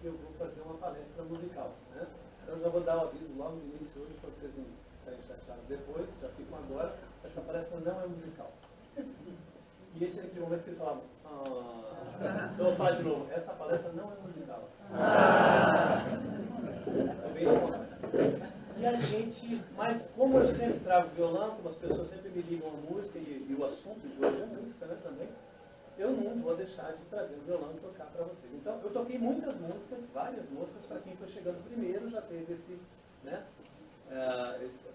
eu vou fazer uma palestra musical, né? Então já vou dar o aviso logo no início hoje, para vocês não ficarem chateados depois, já ficam agora. Essa palestra não é musical. E esse é aquele momento que eles falavam, então eu vou falar de novo, essa palestra não é musical. É bem espontâneo. E a gente, mas como eu sempre trago violão, como as pessoas sempre me ligam a música, e o assunto de hoje é música, né, também, eu não vou deixar de trazer o violão e tocar para vocês. Então, eu toquei muitas músicas, várias músicas, para quem foi chegando primeiro, já teve esse, né,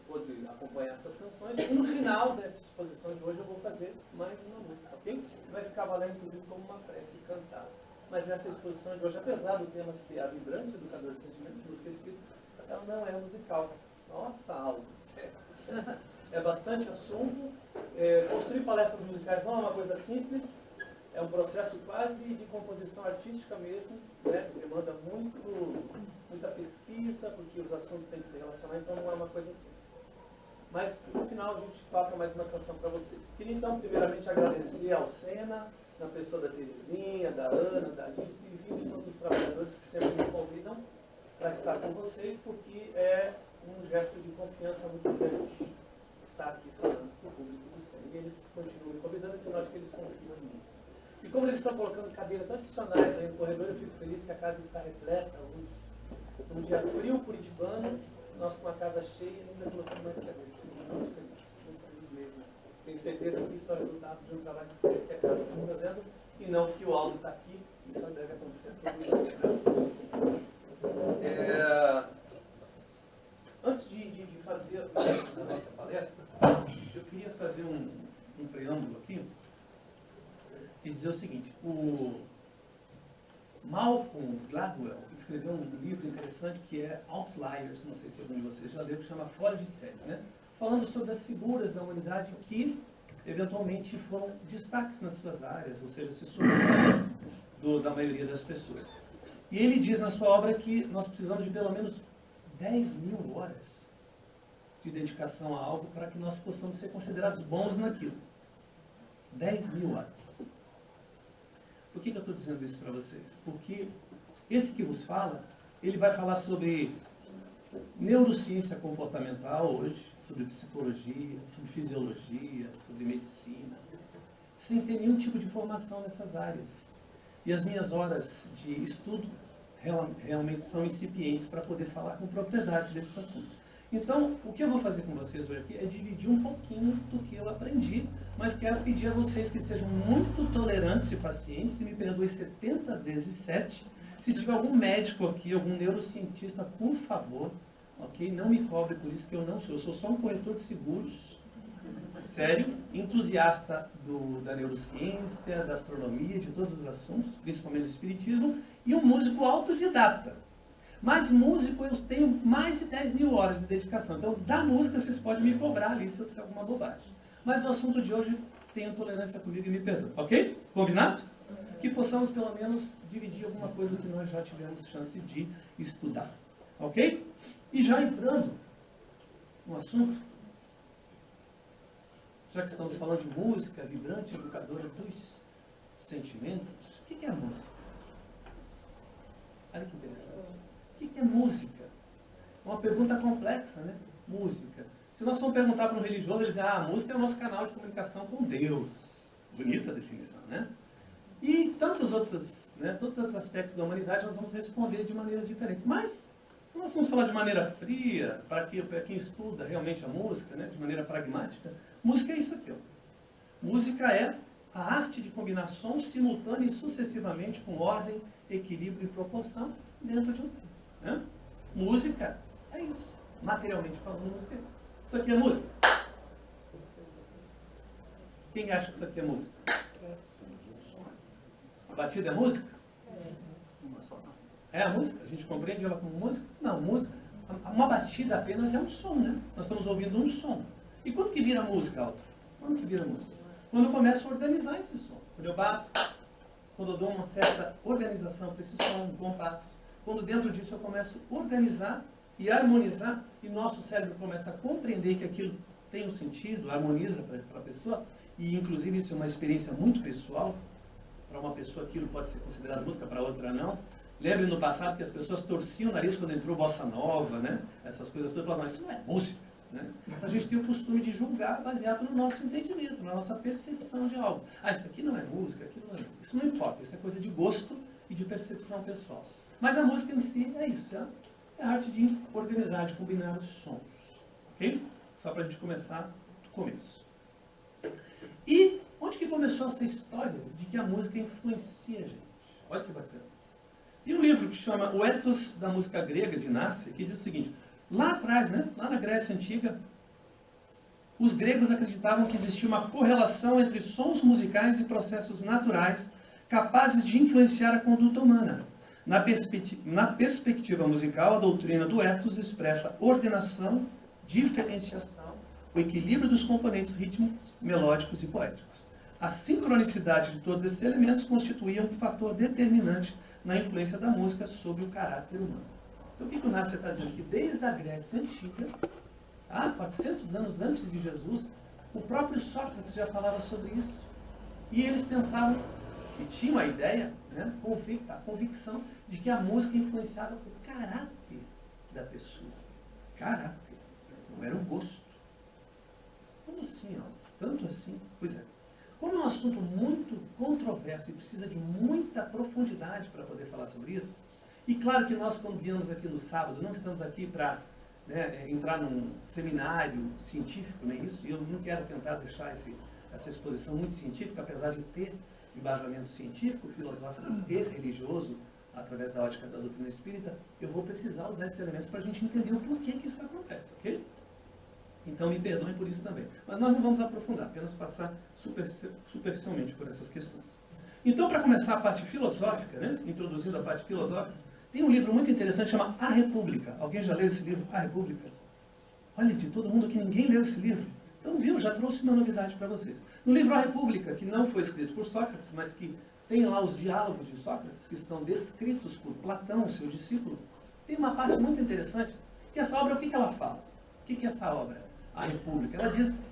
pôde acompanhar essas canções. E no final dessa exposição de hoje eu vou fazer mais uma música, ok? Vai ficar valendo, inclusive, como uma prece cantada. Mas essa exposição de hoje, apesar do tema ser a vibrante educador de sentimentos, música espírita, ela não é musical. Nossa, aula, sério. É bastante assunto. Construir palestras musicais não é uma coisa simples. É um processo quase de composição artística mesmo, né? Demanda muita pesquisa, porque os assuntos têm que se relacionar, então não é uma coisa simples. Mas no final a gente toca mais uma canção para vocês. Queria então primeiramente agradecer ao Sena, na pessoa da Terezinha, da Ana, da Alice e de todos os trabalhadores que sempre me convidam para estar com vocês, porque é um gesto de confiança muito grande estar aqui falando para o público do Sena. E eles continuam me convidando, é sinal de que eles confiam em mim. E como eles estão colocando cadeiras adicionais aí no corredor, eu fico feliz que a casa está repleta hoje. Num dia frio, curitibano, nós com a casa cheia e ainda colocando mais cadeiras. Fico muito feliz mesmo. Tenho certeza que isso é o resultado de um trabalho sério que a casa está fazendo, e não que o Aldo está aqui, isso deve acontecer todo dia. Antes de fazer a nossa palestra, eu queria fazer um preâmbulo aqui e dizer o seguinte: o Malcolm Gladwell escreveu um livro interessante que é Outliers, não sei se algum de vocês já leu, que chama Fora de Série, né? Falando sobre as figuras da humanidade que eventualmente foram destaques nas suas áreas, ou seja, se sobressaíram da maioria das pessoas. E ele diz na sua obra que nós precisamos de pelo menos 10.000 horas de dedicação a algo para que nós possamos ser considerados bons naquilo. 10.000 horas. Por que eu estou dizendo isso para vocês? Porque esse que vos fala, ele vai falar sobre neurociência comportamental hoje, sobre psicologia, sobre fisiologia, sobre medicina, sem ter nenhum tipo de formação nessas áreas. E as minhas horas de estudo realmente são incipientes para poder falar com propriedade desses assuntos. Então, o que eu vou fazer com vocês hoje aqui é dividir um pouquinho do que eu aprendi, mas quero pedir a vocês que sejam muito tolerantes e pacientes, e me perdoem 70 vezes 7. Se tiver algum médico aqui, algum neurocientista, por favor, ok? Não me cobre por isso, que eu não sou. Eu sou só um corretor de seguros, sério, entusiasta da neurociência, da astronomia, de todos os assuntos, principalmente do espiritismo, e um músico autodidata. Mas músico eu tenho mais de 10.000 horas de dedicação. Então, da música vocês podem me cobrar ali se eu fizer alguma bobagem. Mas no assunto de hoje, tenham tolerância comigo e me perdoem. Ok? Combinado? Que possamos pelo menos dividir alguma coisa que nós já tivemos chance de estudar. Ok? E já entrando no assunto, já que estamos falando de música, vibrante, educadora dos sentimentos, o que é a música? Olha que interessante. O que é música? É uma pergunta complexa, né? Música. Se nós formos perguntar para um religioso, ele diz: a música é o nosso canal de comunicação com Deus. Bonita a definição, né? E tantos outros aspectos da humanidade nós vamos responder de maneiras diferentes. Mas, se nós vamos falar de maneira fria, para quem estuda realmente a música, né, de maneira pragmática, música é isso aqui, ó. Música é a arte de combinar sons simultâneos e sucessivamente com ordem, equilíbrio e proporção dentro de um tempo. Né? Música é isso. Materialmente falando, música é isso. Isso aqui é música? Quem acha que isso aqui é música? A batida é música? É a música? A gente compreende ela como música? Não, música. Uma batida apenas é um som, né? Nós estamos ouvindo um som. E quando que vira música, Aldo? Quando que vira música? Quando eu começo a organizar esse som. Quando eu bato, quando eu dou uma certa organização para esse som, um compasso. Quando dentro disso eu começo a organizar e harmonizar, e nosso cérebro começa a compreender que aquilo tem um sentido, harmoniza para a pessoa, e inclusive isso é uma experiência muito pessoal. Para uma pessoa aquilo pode ser considerado música, para outra não. Lembre no passado que as pessoas torciam o nariz quando entrou bossa nova, né? Essas coisas todas, falavam, isso não é música. Né? Então a gente tem o costume de julgar baseado no nosso entendimento, na nossa percepção de algo. Ah, isso aqui não é música, aquilo não é música. Isso não importa, isso é coisa de gosto e de percepção pessoal. Mas a música em si é isso, é a arte de organizar, de combinar os sons. Ok? Só para a gente começar do começo. E onde que começou essa história de que a música influencia a gente? Olha que bacana. E um livro que chama O Ethos da Música Grega, de Nasser, que diz o seguinte, lá atrás, né, lá na Grécia Antiga, os gregos acreditavam que existia uma correlação entre sons musicais e processos naturais capazes de influenciar a conduta humana. Na perspectiva musical, a doutrina do ethos expressa ordenação, diferenciação, o equilíbrio dos componentes rítmicos, melódicos e poéticos. A sincronicidade de todos esses elementos constituía um fator determinante na influência da música sobre o caráter humano. Então o que o Nasser está dizendo? Que desde a Grécia Antiga, 400 anos antes de Jesus, o próprio Sócrates já falava sobre isso. E eles pensavam, e tinham a ideia, né, a convicção, de que a música influenciava o caráter da pessoa. Caráter. Não era um gosto. Como assim, tanto assim? Pois é. Como é um assunto muito controverso e precisa de muita profundidade para poder falar sobre isso, e claro que nós, quando viemos aqui no sábado, não estamos aqui para entrar num seminário científico, nem isso, e eu não quero tentar deixar essa exposição muito científica, apesar de ter embasamento científico, filosófico e religioso, através da ótica da doutrina espírita, eu vou precisar usar esses elementos para a gente entender o porquê que isso acontece, ok? Então me perdoem por isso também. Mas nós não vamos aprofundar, apenas passar superficialmente por essas questões. Então, para começar a parte filosófica, né, introduzindo a parte filosófica, tem um livro muito interessante chamado A República. Alguém já leu esse livro? A República? Olha, de todo mundo aqui, ninguém leu esse livro. Então, viu, já trouxe uma novidade para vocês. No livro A República, que não foi escrito por Sócrates, mas que tem lá os diálogos de Sócrates, que estão descritos por Platão, seu discípulo, tem uma parte muito interessante, que essa obra, o que ela fala? O que é essa obra? A República.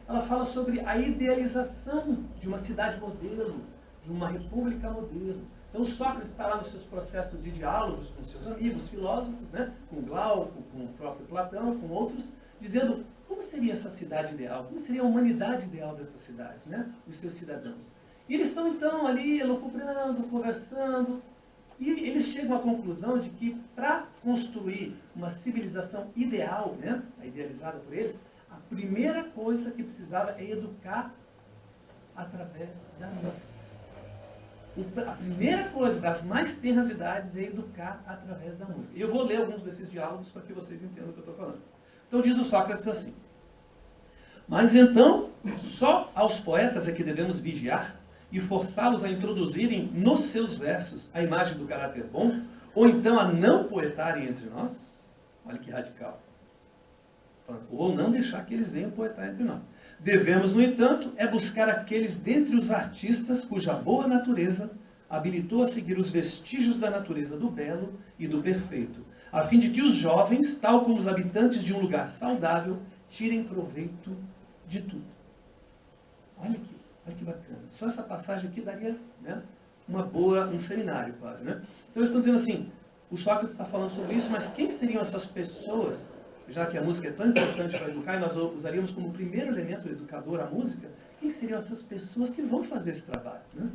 Ela fala sobre a idealização de uma cidade modelo, de uma república modelo. Então Sócrates está lá nos seus processos de diálogos com seus amigos filósofos, né? Com Glauco, com o próprio Platão, com outros, dizendo como seria essa cidade ideal, como seria a humanidade ideal dessa cidade, né? Os seus cidadãos. E eles estão então ali elucubrando, conversando, e eles chegam à conclusão de que para construir uma civilização ideal, né? Idealizada por eles, a primeira coisa que precisava é educar através da música. A primeira coisa das mais tenras idades é educar através da música. E eu vou ler alguns desses diálogos para que vocês entendam o que eu estou falando. Então diz o Sócrates assim: mas então, só aos poetas é que devemos vigiar e forçá-los a introduzirem nos seus versos a imagem do caráter bom, ou então a não poetarem entre nós? Olha que radical. Ou não deixar que eles venham poetar entre nós. Devemos, no entanto, buscar aqueles dentre os artistas cuja boa natureza habilitou a seguir os vestígios da natureza do belo e do perfeito, a fim de que os jovens, tal como os habitantes de um lugar saudável, tirem proveito de tudo. Olha que bacana. Só essa passagem aqui daria, né, um seminário quase. Né? Então eles estão dizendo assim, o Sócrates está falando sobre isso, mas quem seriam essas pessoas, já que a música é tão importante para educar, e nós usaríamos como primeiro elemento educador a música, quem seriam essas pessoas que vão fazer esse trabalho? Né?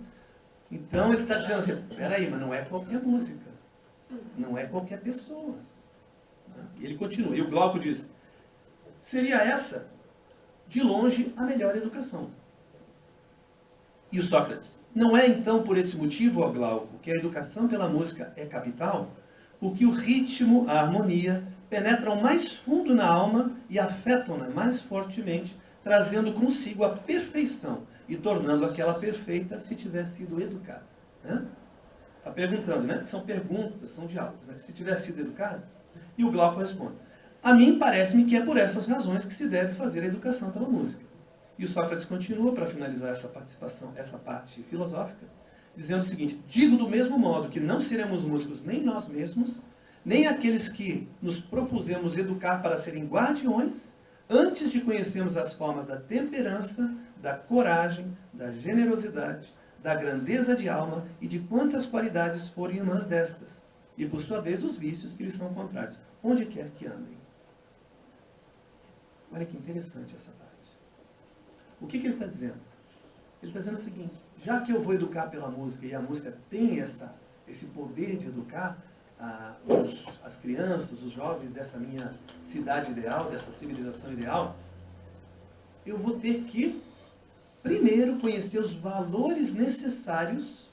Então ele está dizendo assim, peraí, mas não é qualquer música, não é qualquer pessoa. Né? E ele continua, e o Glauco diz, seria essa, de longe, a melhor educação. E o Sócrates, não é então por esse motivo, ó Glauco, que a educação pela música é capital? Porque o ritmo, a harmonia, penetram mais fundo na alma e afetam-na mais fortemente, trazendo consigo a perfeição e tornando aquela perfeita se tiver sido educada. Está perguntando, né? São perguntas, são diálogos. Né? Se tiver sido educada? E o Glauco responde, a mim parece-me que é por essas razões que se deve fazer a educação pela música. E o Sócrates continua para finalizar essa participação, essa parte filosófica, dizendo o seguinte, digo do mesmo modo que não seremos músicos nem nós mesmos, nem aqueles que nos propusemos educar para serem guardiões, antes de conhecermos as formas da temperança, da coragem, da generosidade, da grandeza de alma e de quantas qualidades forem irmãs destas. e, por sua vez, os vícios que lhes são contrários, onde quer que andem. Olha que interessante essa parte. O que ele está dizendo? Ele está dizendo o seguinte: já que eu vou educar pela música, e a música tem esse poder de educar as crianças, os jovens dessa minha cidade ideal, dessa civilização ideal, eu vou ter que, primeiro, conhecer os valores necessários,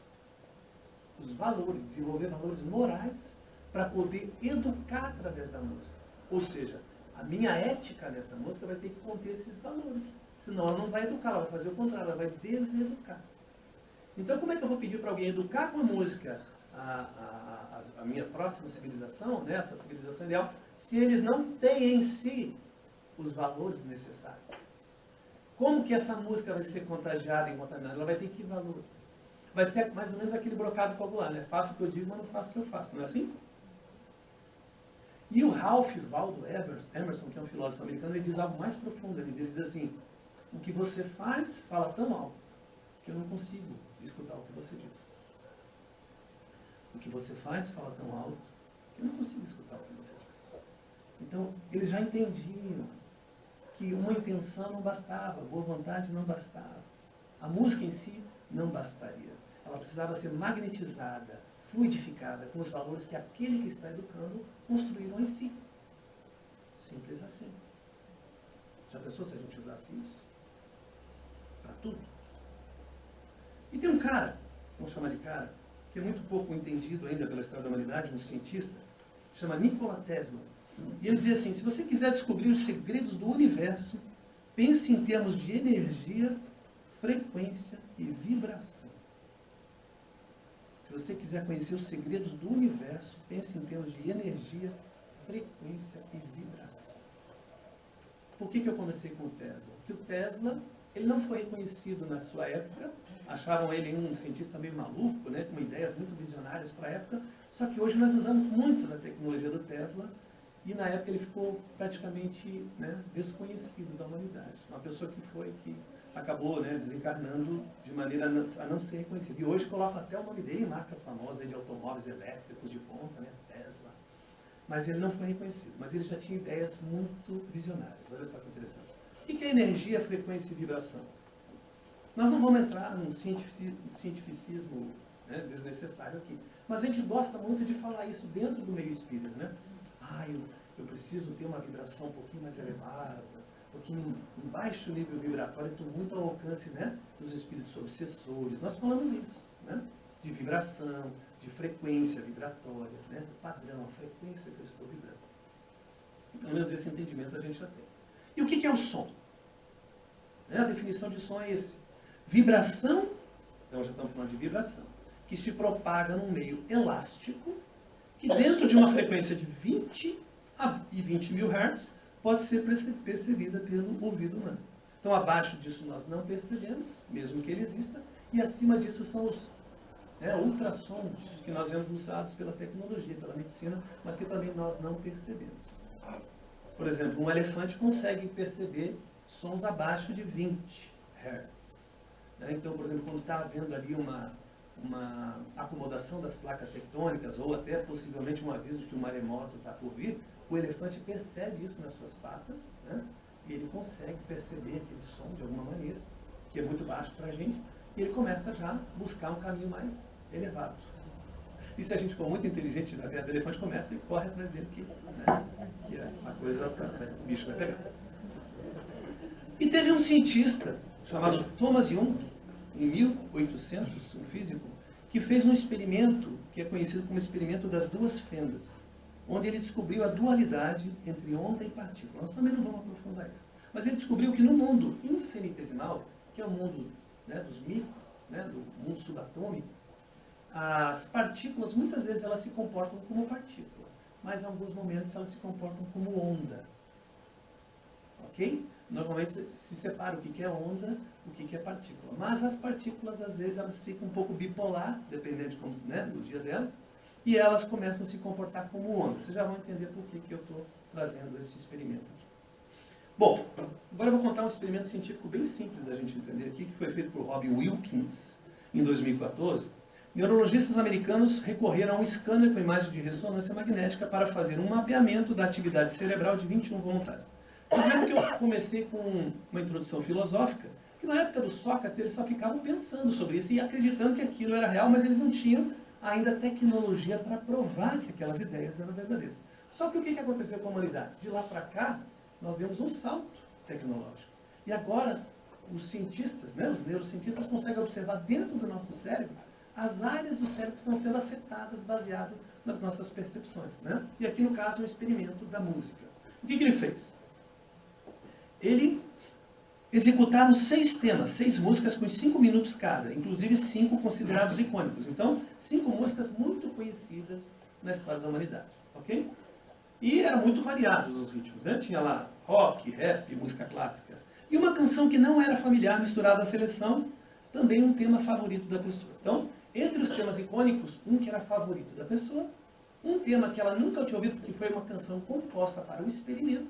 desenvolver valores morais, para poder educar através da música. Ou seja, a minha ética nessa música vai ter que conter esses valores. Senão ela não vai educar, ela vai fazer o contrário, ela vai deseducar. Então, como é que eu vou pedir para alguém educar com a música a minha próxima civilização, né, essa civilização ideal, se eles não têm em si os valores necessários? Como que essa música vai ser contagiada e contaminada? Ela vai ter que valores. Vai ser mais ou menos aquele brocado popular, né? Faço o que eu digo, mas não faço o que eu faço. Não é assim? E o Ralph Waldo Emerson, que é um filósofo americano, ele diz algo mais profundo. Ele diz assim: o que você faz fala tão alto que eu não consigo escutar o que você diz. O que você faz fala tão alto que eu não consigo escutar o que você diz. Então, eles já entendiam que uma intenção não bastava, boa vontade não bastava. A música em si não bastaria. Ela precisava ser magnetizada, fluidificada com os valores que aquele que está educando construíram em si. Simples assim. Já pensou se a gente usasse isso? Para tudo. E tem um cara, vamos chamar de cara, que é muito pouco entendido ainda pela história da humanidade, um cientista, chama Nikola Tesla. E ele dizia assim: se você quiser descobrir os segredos do universo, pense em termos de energia, frequência e vibração. Se você quiser conhecer os segredos do universo, pense em termos de energia, frequência e vibração. Por que eu comecei com o Tesla? Porque o Tesla, ele não foi reconhecido na sua época, achavam ele um cientista meio maluco, né, com ideias muito visionárias para a época, só que hoje nós usamos muito da tecnologia do Tesla, e na época ele ficou praticamente, né, desconhecido da humanidade. Uma pessoa que acabou, né, desencarnando de maneira a não ser reconhecida. E hoje coloca até o nome dele em marcas famosas de automóveis elétricos de ponta, né, Tesla. Mas ele não foi reconhecido. Mas ele já tinha ideias muito visionárias. Olha só que interessante. O que é energia, frequência e vibração? Nós não vamos entrar num cientificismo, né, desnecessário aqui. Mas a gente gosta muito de falar isso dentro do meio espírita, né? Eu preciso ter uma vibração um pouquinho mais elevada, um pouquinho em baixo nível vibratório, estou muito ao alcance, né, dos espíritos obsessores. Nós falamos isso, né? De vibração, de frequência vibratória, né? Do padrão, a frequência que eu estou vibrando. Pelo menos esse entendimento a gente já tem. E o que é o som? A definição de som é esse: vibração, então já estamos falando de vibração, que se propaga num meio elástico, que dentro de uma frequência de 20 a 20 mil Hz pode ser percebida pelo ouvido humano. Então, abaixo disso nós não percebemos, mesmo que ele exista, e acima disso são os ultrassons que nós vemos usados pela tecnologia, pela medicina, mas que também nós não percebemos. Por exemplo, um elefante consegue perceber sons abaixo de 20 Hz. Então, por exemplo, quando está havendo ali uma acomodação das placas tectônicas, ou até possivelmente um aviso de que um maremoto está por vir, o elefante percebe isso nas suas patas, né? E ele consegue perceber aquele som de alguma maneira, que é muito baixo para a gente, e ele começa já a buscar um caminho mais elevado. E se a gente for muito inteligente, na verdade, o elefante começa e corre atrás dele, que a coisa, o bicho vai pegar. E teve um cientista chamado Thomas Young, em 1800, um físico, que fez um experimento que é conhecido como experimento das duas fendas, onde ele descobriu a dualidade entre onda e partícula. Nós também não vamos aprofundar isso. Mas ele descobriu que no mundo infinitesimal, que é o mundo, né, dos micro, né, do mundo subatômico, as partículas, muitas vezes, elas se comportam como partícula, mas em alguns momentos elas se comportam como onda. Ok? Normalmente se separa o que é onda, o que é partícula. Mas as partículas, às vezes, elas ficam um pouco bipolar, dependendo de como, né, do dia delas, e elas começam a se comportar como onda. Vocês já vão entender por que eu estou trazendo esse experimento aqui. Bom, agora eu vou contar um experimento científico bem simples da gente entender aqui, que foi feito por Robin Wilkins, em 2014, neurologistas americanos recorreram a um scanner com imagem de ressonância magnética para fazer um mapeamento da atividade cerebral de 21 voluntários. Vocês lembram que eu comecei com uma introdução filosófica, que na época do Sócrates eles só ficavam pensando sobre isso e acreditando que aquilo era real, mas eles não tinham ainda tecnologia para provar que aquelas ideias eram verdadeiras. Só que o que aconteceu com a humanidade? De lá para cá, nós demos um salto tecnológico. E agora, os cientistas, né, os neurocientistas conseguem observar dentro do nosso cérebro as áreas do cérebro que estão sendo afetadas baseado nas nossas percepções. Né? E aqui, no caso, um experimento da música. O que ele fez? Ele executaram 6 temas, 6 músicas com 5 minutos cada, inclusive 5 considerados icônicos. Então, 5 músicas muito conhecidas na história da humanidade. Ok? E eram muito variados os ritmos. Né? Tinha lá rock, rap, música clássica. E uma canção que não era familiar misturada à seleção, também um tema favorito da pessoa. Então, entre os temas icônicos, um que era favorito da pessoa, um tema que ela nunca tinha ouvido, porque foi uma canção composta para o experimento.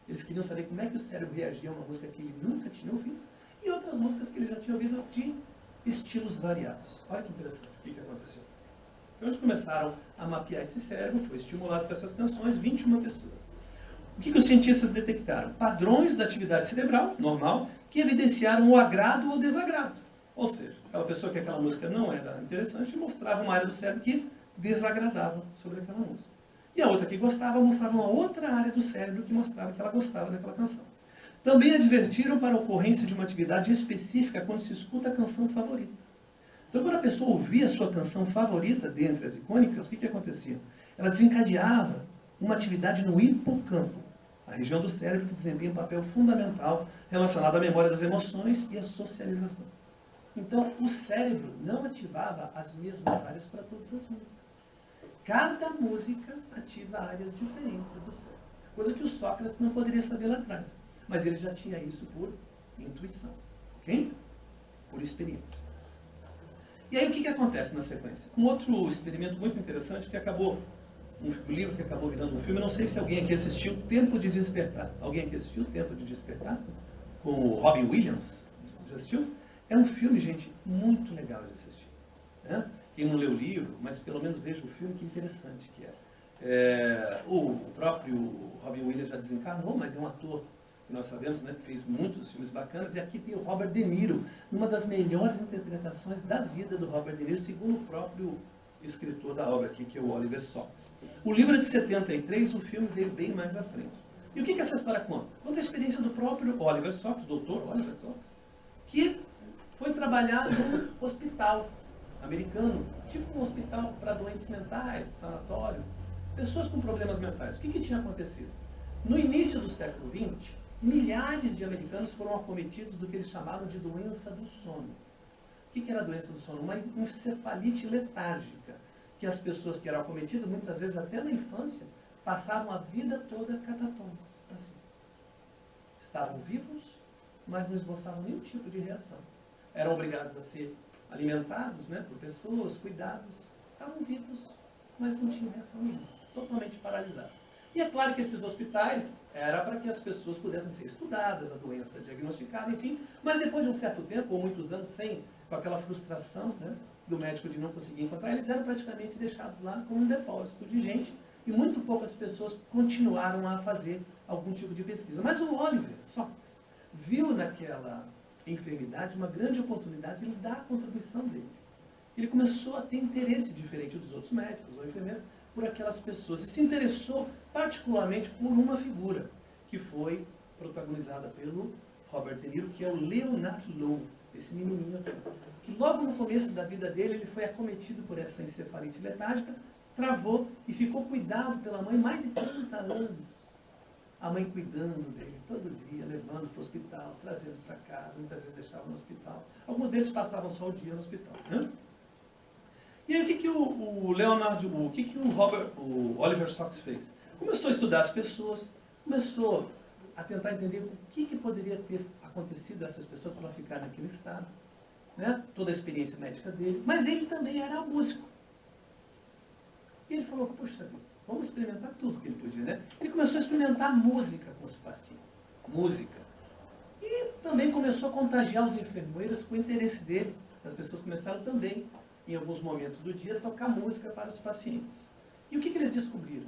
Eles queriam saber como é que o cérebro reagia a uma música que ele nunca tinha ouvido, e outras músicas que ele já tinha ouvido de estilos variados. Olha que interessante o que aconteceu. Então eles começaram a mapear esse cérebro, foi estimulado por essas canções, 21 pessoas. O que os cientistas detectaram? Padrões da atividade cerebral, normal, que evidenciaram o agrado ou desagrado. Ou seja, aquela pessoa que aquela música não era interessante mostrava uma área do cérebro que desagradava sobre aquela música. E a outra que gostava mostrava uma outra área do cérebro que mostrava que ela gostava daquela canção. Também advertiram para a ocorrência de uma atividade específica quando se escuta a canção favorita. Então, quando a pessoa ouvia a sua canção favorita, dentre as icônicas, o que acontecia? Ela desencadeava uma atividade no hipocampo, a região do cérebro que desempenha um papel fundamental relacionado à memória das emoções e à socialização. Então, o cérebro não ativava as mesmas áreas para todas as músicas. Cada música ativa áreas diferentes do cérebro. Coisa que o Sócrates não poderia saber lá atrás. Mas ele já tinha isso por intuição. Ok? Por experiência. E aí o que acontece na sequência? Um outro experimento muito interessante que acabou, um livro que acabou virando um filme, não sei se alguém aqui assistiu Tempo de Despertar. Alguém aqui assistiu Tempo de Despertar? Com o Robin Williams? Já assistiu? É um filme, gente, muito legal de assistir. Né? Quem não leu o livro, mas pelo menos veja o filme, que interessante que é. O próprio Robin Williams já desencarnou, mas é um ator que nós sabemos, né, que fez muitos filmes bacanas, e aqui tem o Robert De Niro, uma das melhores interpretações da vida do Robert De Niro, segundo o próprio escritor da obra aqui, que é o Oliver Sacks. O livro é de 73, o filme veio bem mais à frente. E o que essa história conta? Conta a experiência do próprio Oliver Sacks, doutor Oliver Sacks, que foi trabalhar num hospital americano, tipo um hospital para doentes mentais, sanatório, pessoas com problemas mentais. O que tinha acontecido? No início do século XX, milhares de americanos foram acometidos do que eles chamavam de doença do sono. O que era a doença do sono? Uma encefalite letárgica, que as pessoas que eram acometidas, muitas vezes até na infância, passavam a vida toda catatônicos. Assim. Estavam vivos, mas não esboçavam nenhum tipo de reação. Eram obrigados a ser alimentados, né, por pessoas, cuidados, estavam vivos, mas não tinham reação nenhuma, totalmente paralisados. E é claro que esses hospitais era para que as pessoas pudessem ser estudadas, a doença diagnosticada, enfim, mas depois de um certo tempo, ou muitos anos, com aquela frustração, né, do médico de não conseguir encontrar, eles eram praticamente deixados lá como um depósito de gente, e muito poucas pessoas continuaram a fazer algum tipo de pesquisa. Mas o Oliver Sacks viu naquela enfermidade uma grande oportunidade de dar a contribuição dele. Ele começou a ter interesse diferente dos outros médicos ou enfermeiros por aquelas pessoas e se interessou particularmente por uma figura que foi protagonizada pelo Robert De Niro, que é o Leonard Lowe, esse menininho aqui, que logo no começo da vida dele ele foi acometido por essa encefalite letárgica, travou e ficou cuidado pela mãe mais de 30 anos. A mãe cuidando dele todo dia, levando para o hospital, trazendo para casa, muitas vezes deixavam no hospital. Alguns deles passavam só o dia no hospital. Né? E aí o que o Oliver Sacks fez? Começou a estudar as pessoas, começou a tentar entender o que poderia ter acontecido a essas pessoas para ficar naquele estado. Né? Toda a experiência médica dele. Mas ele também era músico. E ele falou, puxa vida, vamos experimentar tudo que ele podia, né? Ele começou a experimentar música com os pacientes. Música. E também começou a contagiar os enfermeiros com o interesse dele. As pessoas começaram também em alguns momentos do dia, tocar música para os pacientes. E o que eles descobriram?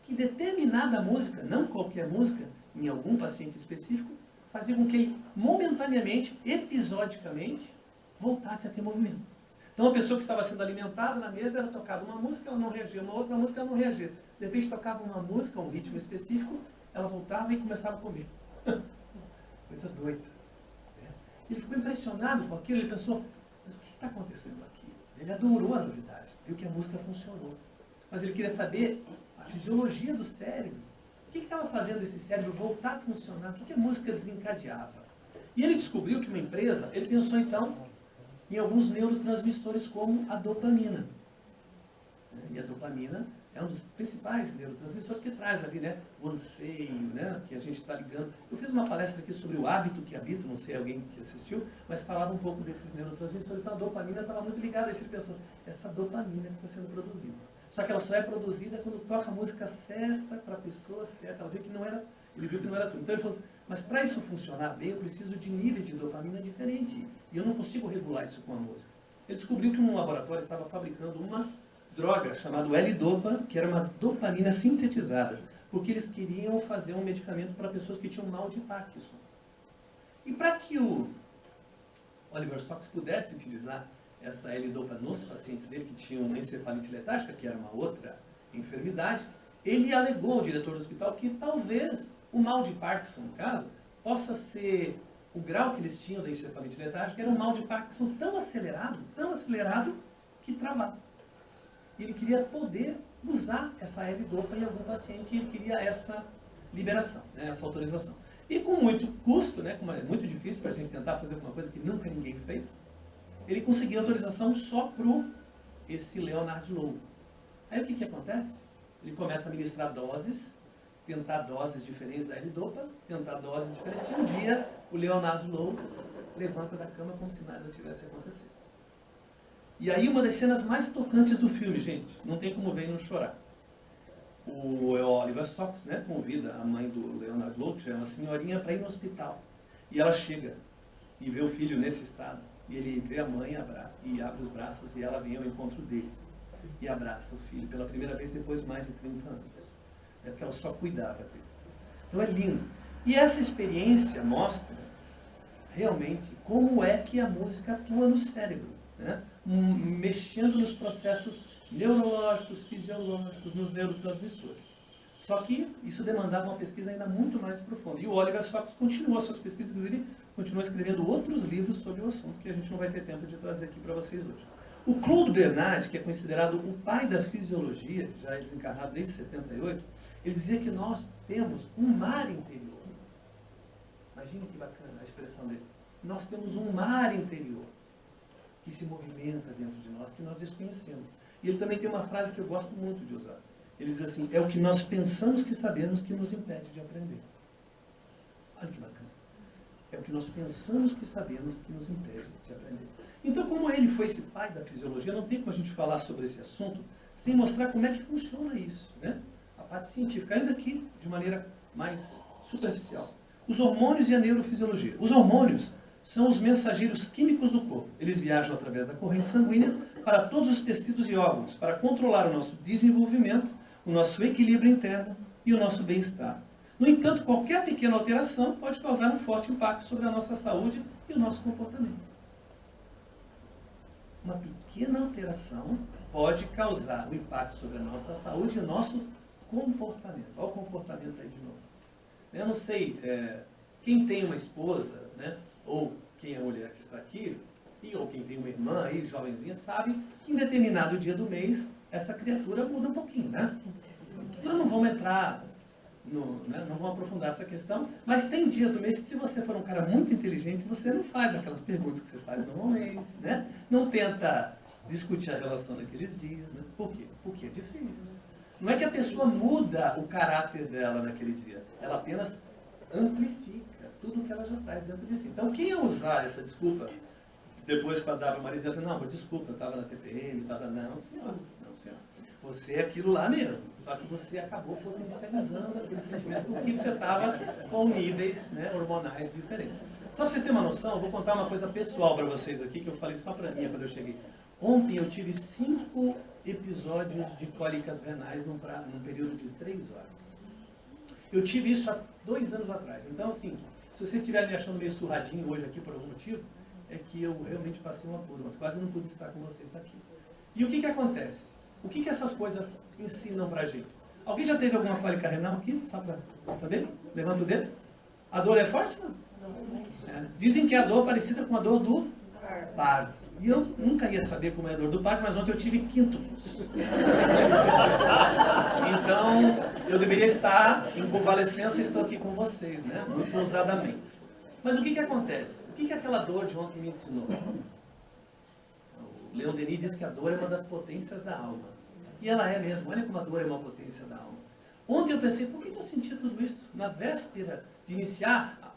Que determinada música, não qualquer música, em algum paciente específico, fazia com que ele, momentaneamente, episodicamente, voltasse a ter movimentos. Então, a pessoa que estava sendo alimentada na mesa, ela tocava uma música, ela não reagia, uma outra música, ela não reagia. De repente, tocava uma música, um ritmo específico, ela voltava e começava a comer. Coisa doida. Ele ficou impressionado com aquilo, ele pensou, mas o que está acontecendo aqui? Ele adorou a novidade, viu que a música funcionou. Mas ele queria saber a fisiologia do cérebro. O que estava fazendo esse cérebro voltar a funcionar? O que a música desencadeava? E ele descobriu que uma empresa, ele pensou então em alguns neurotransmissores como a dopamina. E a dopamina é um dos principais neurotransmissores que traz ali, né, o anseio, né, que a gente está ligando. Eu fiz uma palestra aqui sobre o hábito que habita, não sei alguém que assistiu, mas falava um pouco desses neurotransmissores. Então a dopamina estava muito ligada a esse pensou, essa dopamina que está sendo produzida. Só que ela só é produzida quando toca a música certa para a pessoa certa. Ela viu que não era, ele viu que não era tudo. Então ele falou assim, mas para isso funcionar bem, eu preciso de níveis de dopamina diferentes. E eu não consigo regular isso com a música. Ele descobriu que um laboratório estava fabricando uma droga chamada L-Dopa, que era uma dopamina sintetizada, porque eles queriam fazer um medicamento para pessoas que tinham mal de Parkinson. E para que o Oliver Sacks pudesse utilizar essa L-Dopa nos pacientes dele que tinham encefalite letárgica, que era uma outra enfermidade, ele alegou ao diretor do hospital que talvez o mal de Parkinson, no caso, possa ser o grau que eles tinham da encefalite letárgica, era um mal de Parkinson tão acelerado que travava. E ele queria poder usar essa L-Dopa em algum paciente e ele queria essa liberação, né, essa autorização. E com muito custo, né, como é muito difícil para a gente tentar fazer alguma coisa que nunca ninguém fez, ele conseguiu autorização só para esse Leonard Low. Aí o que acontece? Ele começa a ministrar doses, tentar doses diferentes da L-Dopa, tentar doses diferentes. E um dia o Leonard Low levanta da cama como se nada tivesse acontecido. E aí uma das cenas mais tocantes do filme, gente, não tem como ver e não chorar. O Oliver Sacks, né, convida a mãe do Leonard Low, que é uma senhorinha, para ir no hospital. E ela chega e vê o filho nesse estado. E ele vê a mãe e abre os braços e ela vem ao encontro dele. E abraça o filho pela primeira vez depois de mais de 30 anos. É porque ela só cuidava dele. Então é lindo. E essa experiência mostra realmente como é que a música atua no cérebro, né? Mexendo nos processos neurológicos, fisiológicos, nos neurotransmissores. Só que isso demandava uma pesquisa ainda muito mais profunda. E o Oliver Sacks continuou suas pesquisas, inclusive continuou escrevendo outros livros sobre o assunto, que a gente não vai ter tempo de trazer aqui para vocês hoje. O Claude Bernard, que é considerado o pai da fisiologia, já é desencarnado desde 78, ele dizia que nós temos um mar interior. Imagina que bacana a expressão dele. Nós temos um mar interior que se movimenta dentro de nós, que nós desconhecemos. E ele também tem uma frase que eu gosto muito de usar. Ele diz assim, é o que nós pensamos que sabemos que nos impede de aprender. Olha que bacana. É o que nós pensamos que sabemos que nos impede de aprender. Então, como ele foi esse pai da fisiologia, não tem como a gente falar sobre esse assunto sem mostrar como é que funciona isso, né? A parte científica, ainda que de maneira mais superficial. Os hormônios e a neurofisiologia. Os hormônios são os mensageiros químicos do corpo. Eles viajam através da corrente sanguínea para todos os tecidos e órgãos, para controlar o nosso desenvolvimento, o nosso equilíbrio interno e o nosso bem-estar. No entanto, qualquer pequena alteração pode causar um forte impacto sobre a nossa saúde e o nosso comportamento. Uma pequena alteração pode causar um impacto sobre a nossa saúde e o nosso comportamento. Olha o comportamento aí de novo. Eu não sei, quem tem uma esposa, né, ou quem é a mulher que está aqui, ou quem tem uma irmã aí, jovenzinha, sabe que em determinado dia do mês, essa criatura muda um pouquinho, né? Nós não vamos entrar, né, não vamos aprofundar essa questão, mas tem dias do mês que se você for um cara muito inteligente, você não faz aquelas perguntas que você faz normalmente, né? Não tenta discutir a relação naqueles dias, né? Por quê? Porque é difícil. Não é que a pessoa muda o caráter dela naquele dia, ela apenas amplifica tudo que ela já traz dentro de si. Então, quem ia usar essa desculpa depois para dar para o marido e dizer assim, não, desculpa, eu estava na TPM, estava... Não, senhor, não, senhor. Você é aquilo lá mesmo, só que você acabou potencializando aquele sentimento porque você estava com níveis, né, hormonais diferentes. Só para vocês terem uma noção, eu vou contar uma coisa pessoal para vocês aqui, que eu falei só para mim quando eu cheguei. Ontem eu tive 5 episódios de cólicas renais num período de 3 horas. Eu tive isso há 2 anos atrás. Então, assim, se vocês estiverem me achando meio surradinho hoje aqui por algum motivo, é que eu realmente passei um apuro. Quase não pude estar com vocês aqui. E o que acontece? O que essas coisas ensinam pra gente? Alguém já teve alguma cólica renal aqui? Só para saber? Levanta o dedo. A dor é forte, não? É. Dizem que a dor é parecida com a dor do parto. E eu nunca ia saber como é a dor do parto, mas ontem eu tive quíntuplos. Então, eu deveria estar em convalescença e estou aqui com vocês, né? Muito ousadamente. Mas o que acontece? O que aquela dor de ontem me ensinou? O Leon Denis diz que a dor é uma das potências da alma. E ela é mesmo. Olha como a dor é uma potência da alma. Ontem eu pensei, por que eu senti tudo isso? Na véspera de iniciar a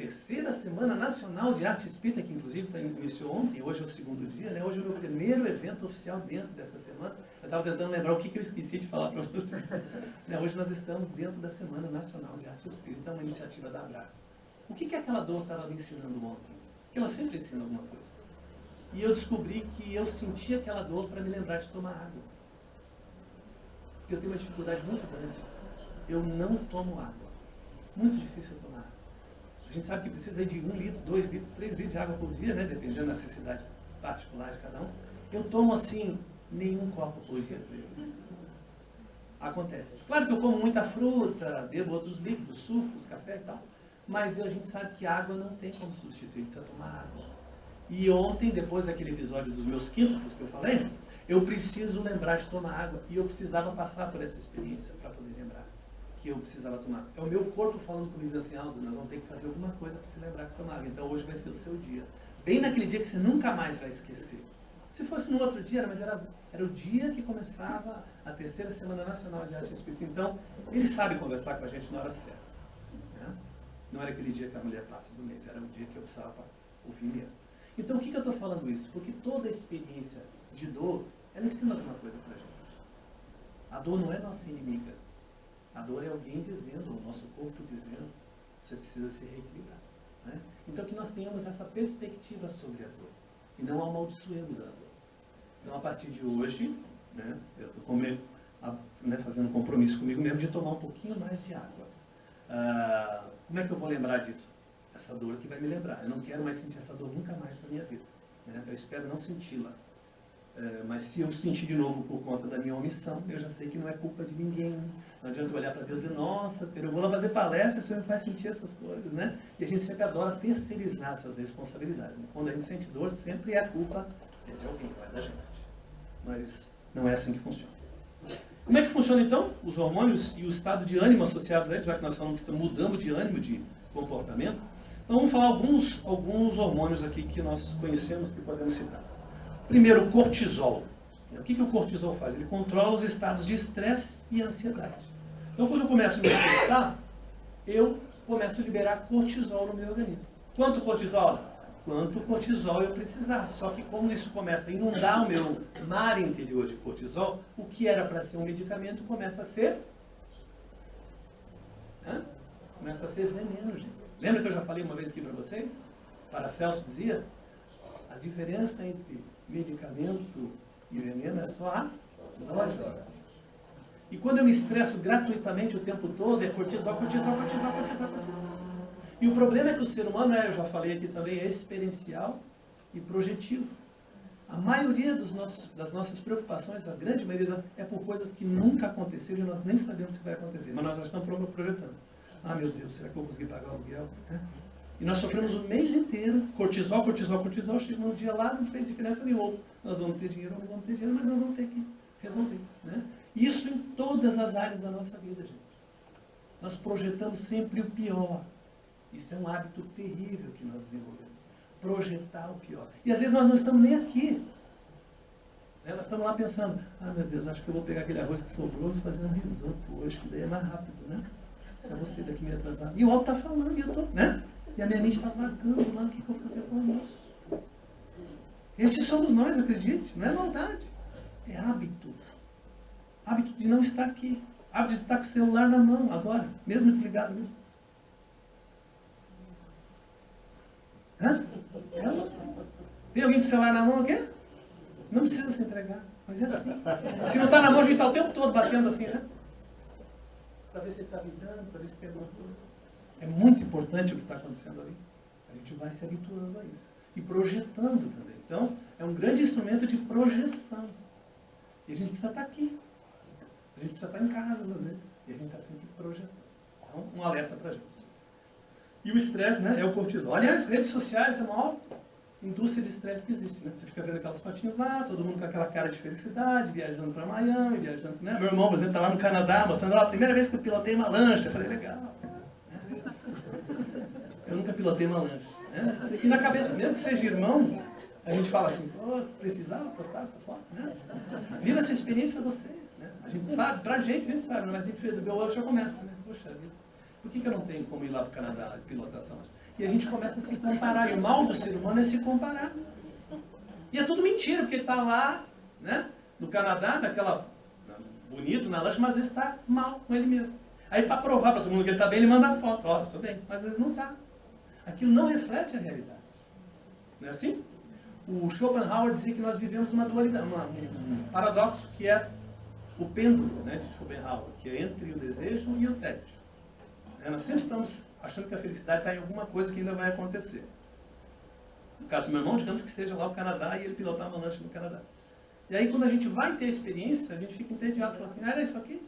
3ª Semana Nacional de Arte Espírita, que inclusive iniciou ontem, hoje é o 2º dia, né? Hoje é o meu primeiro evento oficial dentro dessa semana. Eu estava tentando lembrar o que eu esqueci de falar para vocês. Hoje nós estamos dentro da Semana Nacional de Arte Espírita, uma iniciativa da ABRAC. O que aquela dor estava me ensinando ontem? Porque ela sempre ensina alguma coisa. E eu descobri que eu senti aquela dor para me lembrar de tomar água. Porque eu tenho uma dificuldade muito grande. Eu não tomo água. Muito difícil eu tomar água. A gente sabe que precisa de 1 litro, 2 litros, 3 litros de água por dia, né? Dependendo da necessidade particular de cada um. Eu tomo assim, nenhum copo por dia, às vezes. Acontece. Claro que eu como muita fruta, bebo outros líquidos, sucos, café e tal. Mas a gente sabe que água não tem como substituir para tomar água. E ontem, depois daquele episódio dos meus quíntuplos que eu falei, eu preciso lembrar de tomar água. E eu precisava passar por essa experiência para poder lembrar que eu precisava tomar. É o meu corpo falando comigo assim, Aldo, nós vamos ter que fazer alguma coisa para se lembrar de tomar água. Então hoje vai ser o seu dia. Bem naquele dia que você nunca mais vai esquecer. Se fosse no outro dia, mas era o dia que começava a 3ª Semana Nacional de Arte Espírita. Então, ele sabe conversar com a gente na hora certa. Né? Não era aquele dia que a mulher passa do mês, era o dia que eu precisava ouvir mesmo. Então, o que eu estou falando isso? Porque toda experiência de dor, ela ensina alguma coisa para a gente. A dor não é nossa inimiga. A dor é alguém dizendo, o nosso corpo dizendo, você precisa se reequilibrar. Né? Então, que nós tenhamos essa perspectiva sobre a dor. E não amaldiçoemos a dor. Então, a partir de hoje, né, eu estou fazendo um compromisso comigo mesmo de tomar um pouquinho mais de água. Como é que eu vou lembrar disso? Essa dor que vai me lembrar. Eu não quero mais sentir essa dor nunca mais na minha vida. Né? Eu espero não senti-la. Mas se eu sentir de novo por conta da minha omissão, eu já sei que não é culpa de ninguém. Não adianta eu olhar para Deus e dizer, nossa, Senhor, eu vou lá fazer palestra, o Senhor me faz sentir essas coisas, né? E a gente sempre adora terceirizar essas responsabilidades. Né? Quando a gente sente dor, sempre é a culpa de alguém, não é da gente. Mas não é assim que funciona. Como é que funciona então os hormônios e o estado de ânimo associados a eles, já que nós falamos que mudamos de ânimo, de comportamento? Então vamos falar alguns hormônios aqui que nós conhecemos, que podemos citar. Primeiro, o cortisol. O que o cortisol faz? Ele controla os estados de estresse e ansiedade. Então, quando eu começo a me estressar, eu começo a liberar cortisol no meu organismo. Quanto cortisol? Quanto cortisol eu precisar. Só que como isso começa a inundar o meu mar interior de cortisol, o que era para ser um medicamento começa a ser... Começa a ser veneno, gente. Lembra que eu já falei uma vez aqui para vocês? Paracelso dizia, a diferença entre medicamento e veneno é só a dose. E quando eu me estresso gratuitamente o tempo todo, é cortisol, cortisol, cortisol, cortisol, cortisol. E o problema é que o ser humano, eu já falei aqui também, é experiencial e projetivo. A maioria das nossas preocupações, a grande maioria, é por coisas que nunca aconteceram e nós nem sabemos se vai acontecer. Mas nós já estamos projetando. Ah, meu Deus, será que eu vou conseguir pagar o aluguel? E nós sofremos o mês inteiro, cortisol, cortisol, cortisol, chegou um dia lá, não fez diferença nenhuma. Nós vamos ter dinheiro ou não vamos ter dinheiro, mas nós vamos ter que resolver. Né? Isso em todas as áreas da nossa vida, gente. Nós projetamos sempre o pior. Isso é um hábito terrível que nós desenvolvemos. Projetar o pior. E às vezes nós não estamos nem aqui. Nós estamos lá pensando, ah, meu Deus, acho que eu vou pegar aquele arroz que sobrou e vou fazer um risoto hoje, que daí é mais rápido, né? Para você daqui meio atrasado. E o Alto está falando, e eu estou, né? E a minha mente está marcando lá o que eu vou fazer com o almoço. Esses somos nós, acredite. Não é maldade. É hábito. Hábito de não estar aqui. Hábito de estar com o celular na mão agora, mesmo desligado mesmo. Tem alguém com o celular na mão aqui? Não precisa se entregar, mas é assim. Se não está na mão, a gente está o tempo todo batendo assim, né? Para ver se ele está vibrando, para ver se tem alguma coisa. É muito importante o que está acontecendo ali. A gente vai se habituando a isso. E projetando também. Então, é um grande instrumento de projeção. E a gente precisa estar aqui. A gente precisa estar em casa, às vezes. E a gente está sempre projetando. Então, um alerta para a gente. E o estresse, né, é o cortisol. Aliás, redes sociais é a maior indústria de estresse que existe, né? Você fica vendo aquelas fotinhas lá, todo mundo com aquela cara de felicidade, viajando para Miami, viajando, né? Meu irmão, por exemplo, está lá no Canadá, mostrando, ó, a primeira vez que eu pilotei uma lancha. Eu falei, legal. Eu nunca pilotei uma lancha. Né? E na cabeça, mesmo que seja irmão, a gente fala assim, pô, precisava postar essa foto, né? Viva essa experiência você, né? A gente sabe, pra gente, a gente sabe, mas enfim, do meu olho já começa, né? Poxa vida, por que eu não tenho como ir lá para o Canadá e pilotar essa lancha? E a gente começa a se comparar, e o mal do ser humano é se comparar. E é tudo mentira, porque ele está lá, né, no Canadá, bonito na lancha, mas às vezes está mal com ele mesmo. Aí para provar para todo mundo que ele está bem, ele manda a foto, ó, estou bem, mas às vezes não está. Aquilo não reflete a realidade. Não é assim? O Schopenhauer dizia que nós vivemos uma dualidade, um paradoxo, que é o pêndulo, né, de Schopenhauer, que é entre o desejo e o tédio. Nós sempre estamos achando que a felicidade está em alguma coisa que ainda vai acontecer. No caso do meu irmão, digamos que seja lá o Canadá e ele pilotar uma lancha no Canadá. E aí quando a gente vai ter a experiência, a gente fica entediado, fala assim, era isso aqui?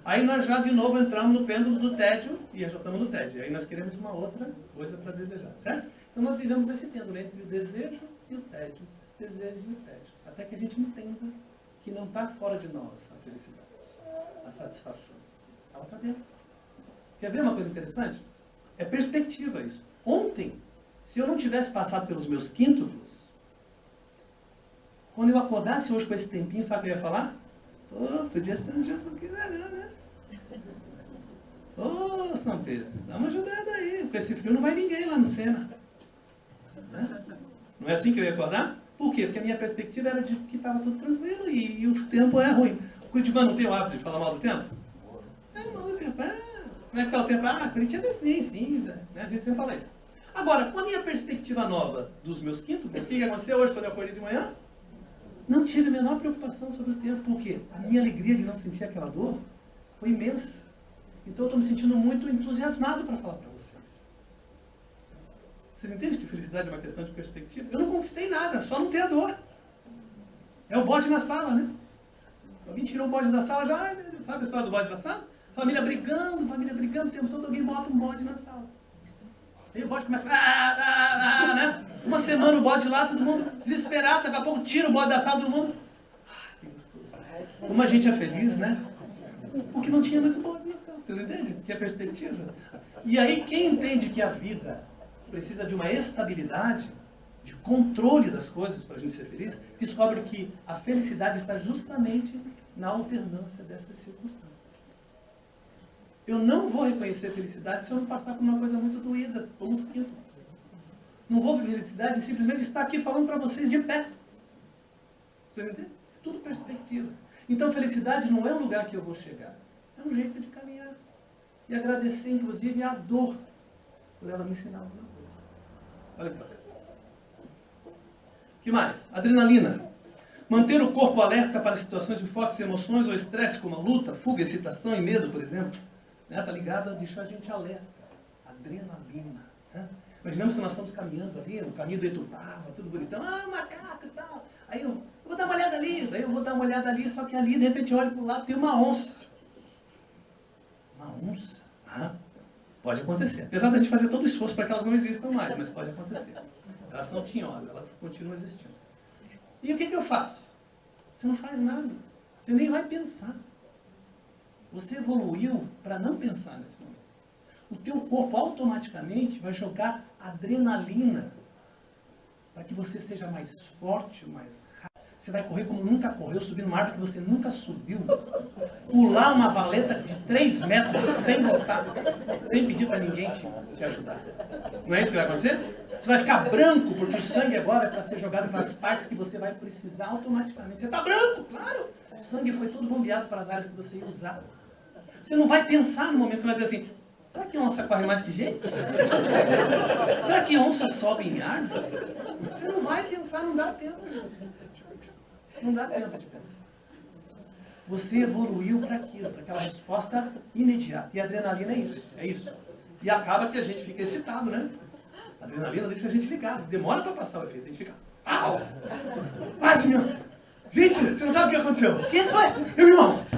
Aí nós já de novo entramos no pêndulo do tédio, e já estamos no tédio. E aí nós queremos uma outra coisa para desejar, certo? Então nós vivemos esse pêndulo entre o desejo e o tédio, desejo e o tédio. Até que a gente entenda que não está fora de nós a felicidade, a satisfação. Ela está dentro. Quer ver uma coisa interessante? É perspectiva isso. Ontem, se eu não tivesse passado pelos meus quíntuplos, quando eu acordasse hoje com esse tempinho, sabe o que eu ia falar? Pô, podia ser um dia um pouquinho melhor, né? Ô, São Pedro, dá uma ajudada aí. Com esse frio não vai ninguém lá no Sena. Né? Não é assim que eu ia acordar? Por quê? Porque a minha perspectiva era de que estava tudo tranquilo e o tempo é ruim. O Curitibano não tem o hábito de falar mal do tempo? É mal do tempo, Como é que está o tempo? Ah, Curitiba é assim, cinza. Né? A gente sempre fala isso. Agora, com a minha perspectiva nova dos meus quíntuplos, o que aconteceu hoje quando eu acordei de manhã? Não tive a menor preocupação sobre o tempo. Por quê? A minha alegria de não sentir aquela dor foi imensa. Então eu estou me sentindo muito entusiasmado para falar para vocês. Vocês entendem que felicidade é uma questão de perspectiva? Eu não conquistei nada, só não ter a dor. É o bode na sala, né? Alguém tirou o bode da sala já, sabe a história do bode da sala? Família brigando o tempo todo, alguém bota um bode na sala. Aí o bode começa, né? Uma semana o bode lá, todo mundo desesperado, daqui a pouco tira o bode da sala, todo mundo... que gostoso. Como a gente é feliz, né? Porque não tinha mais o bode na sala. Vocês entendem? Que é perspectiva. E aí quem entende que a vida precisa de uma estabilidade, de controle das coisas para a gente ser feliz, descobre que a felicidade está justamente na alternância dessas circunstâncias. Eu não vou reconhecer felicidade se eu não passar por uma coisa muito doída, como os quíntuplos. Não vou ver felicidade e simplesmente estar aqui falando para vocês de pé. Vocês entendem? Tudo perspectiva. Então felicidade não é um lugar que eu vou chegar. É um jeito de caminhar. E agradecer, inclusive, a dor por ela me ensinar alguma coisa. Olha aqui. O que mais? Adrenalina. Manter o corpo alerta para situações de fortes emoções ou estresse, como a luta, fuga, excitação e medo, por exemplo. Está ligado a deixar a gente alerta. Adrenalina. Né? Imaginamos que nós estamos caminhando ali, no caminho do Etupava, tudo bonitão. Ah, macaco e tal. Aí eu vou dar uma olhada ali. Daí eu vou dar uma olhada ali, só que ali, de repente, eu olho para o lado, tem uma onça. Uma onça? Ah, pode acontecer. Apesar da gente fazer todo o esforço para que elas não existam mais, mas pode acontecer. Elas são tinhosas, elas continuam existindo. E o que eu faço? Você não faz nada. Você nem vai pensar. Você evoluiu para não pensar nesse momento. O teu corpo automaticamente vai jogar adrenalina para que você seja mais forte, mais rápido. Você vai correr como nunca correu, subir numa árvore que você nunca subiu. Pular uma valeta de 3 metros sem voltar, sem pedir para ninguém te ajudar. Não é isso que vai acontecer? Você vai ficar branco, porque o sangue agora é para ser jogado para as partes que você vai precisar automaticamente. Você está branco, claro. O sangue foi todo bombeado para as áreas que você ia usar. Você não vai pensar no momento, você vai dizer assim, Será que onça corre mais que gente? Será que onça sobe em árvore? Você não vai pensar, não dá tempo. Não dá tempo de pensar. Você evoluiu para aquilo, para aquela resposta imediata. E a adrenalina é isso, é isso. E acaba que a gente fica excitado, né? A adrenalina deixa a gente ligado. Demora para passar o efeito. A gente fica... Au! Quase, meu! Gente, você não sabe o que aconteceu. O que foi? Eu vi uma onça.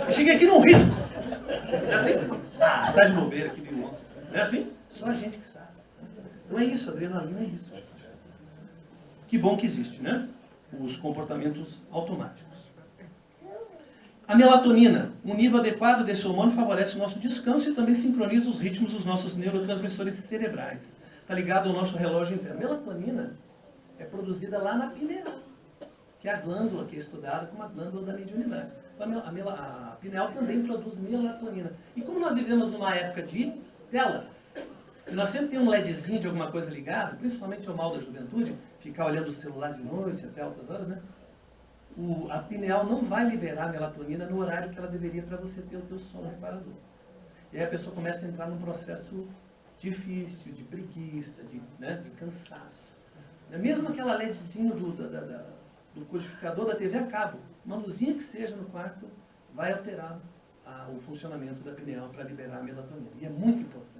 Eu cheguei aqui num risco. Não é assim? Ah, você está de bobeira aqui, viu onça. Não é assim? Só a gente que sabe. Não é isso, a adrenalina é isso, gente. Que bom que existe, né? Os comportamentos automáticos. A melatonina, um nível adequado desse hormônio favorece o nosso descanso e também sincroniza os ritmos dos nossos neurotransmissores cerebrais. Está ligado ao nosso relógio interno. A melatonina é produzida lá na pineal, que é a glândula que é estudada como a glândula da mediunidade. Então, a pineal também produz melatonina. E como nós vivemos numa época de telas, e nós sempre temos um LEDzinho de alguma coisa ligado, principalmente o mal da juventude, ficar olhando o celular de noite até altas horas, né? A pineal não vai liberar a melatonina no horário que ela deveria para você ter o teu sono reparador. E aí a pessoa começa a entrar num processo difícil, de preguiça, de cansaço. Mesmo aquela LEDzinho do codificador da TV a cabo, uma luzinha que seja no quarto, vai alterar o funcionamento da pineal para liberar a melatonina. E é muito importante.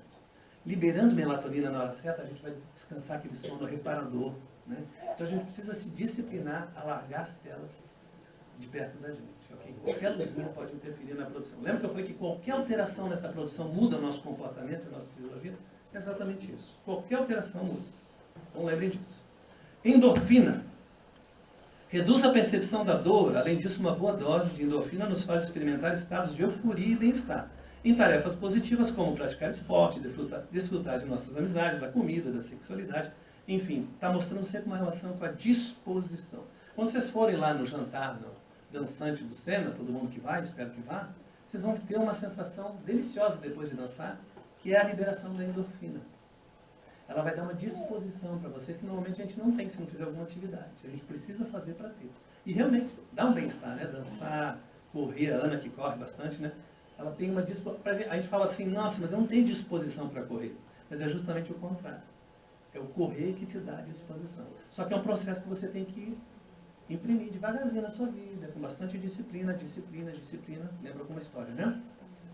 Liberando melatonina na hora certa, a gente vai descansar aquele sono reparador. Né? Então a gente precisa se disciplinar a largar as telas de perto da gente. Okay? Qualquer luzinha pode interferir na produção. Lembra que eu falei que qualquer alteração nessa produção muda o nosso comportamento, a nossa fisiologia? É exatamente isso. Qualquer alteração muda. Então lembrem disso. Endorfina. Reduz a percepção da dor. Além disso, uma boa dose de endorfina nos faz experimentar estados de euforia e bem-estar. Em tarefas positivas como praticar esporte, desfrutar de nossas amizades, da comida, da sexualidade. Enfim, está mostrando sempre uma relação com a disposição. Quando vocês forem lá no jantar, no dançante do Sena, todo mundo que vai, espero que vá, vocês vão ter uma sensação deliciosa depois de dançar, que é a liberação da endorfina. Ela vai dar uma disposição para vocês que normalmente a gente não tem se não fizer alguma atividade. A gente precisa fazer para ter. E realmente dá um bem-estar, né? Dançar, correr, a Ana que corre bastante, né? Ela tem uma disposição. A gente fala assim, nossa, mas eu não tenho disposição para correr. Mas é justamente o contrário. É o correr que te dá a disposição. Só que é um processo que você tem que imprimir devagarzinho na sua vida, com bastante disciplina. Lembra alguma história, né?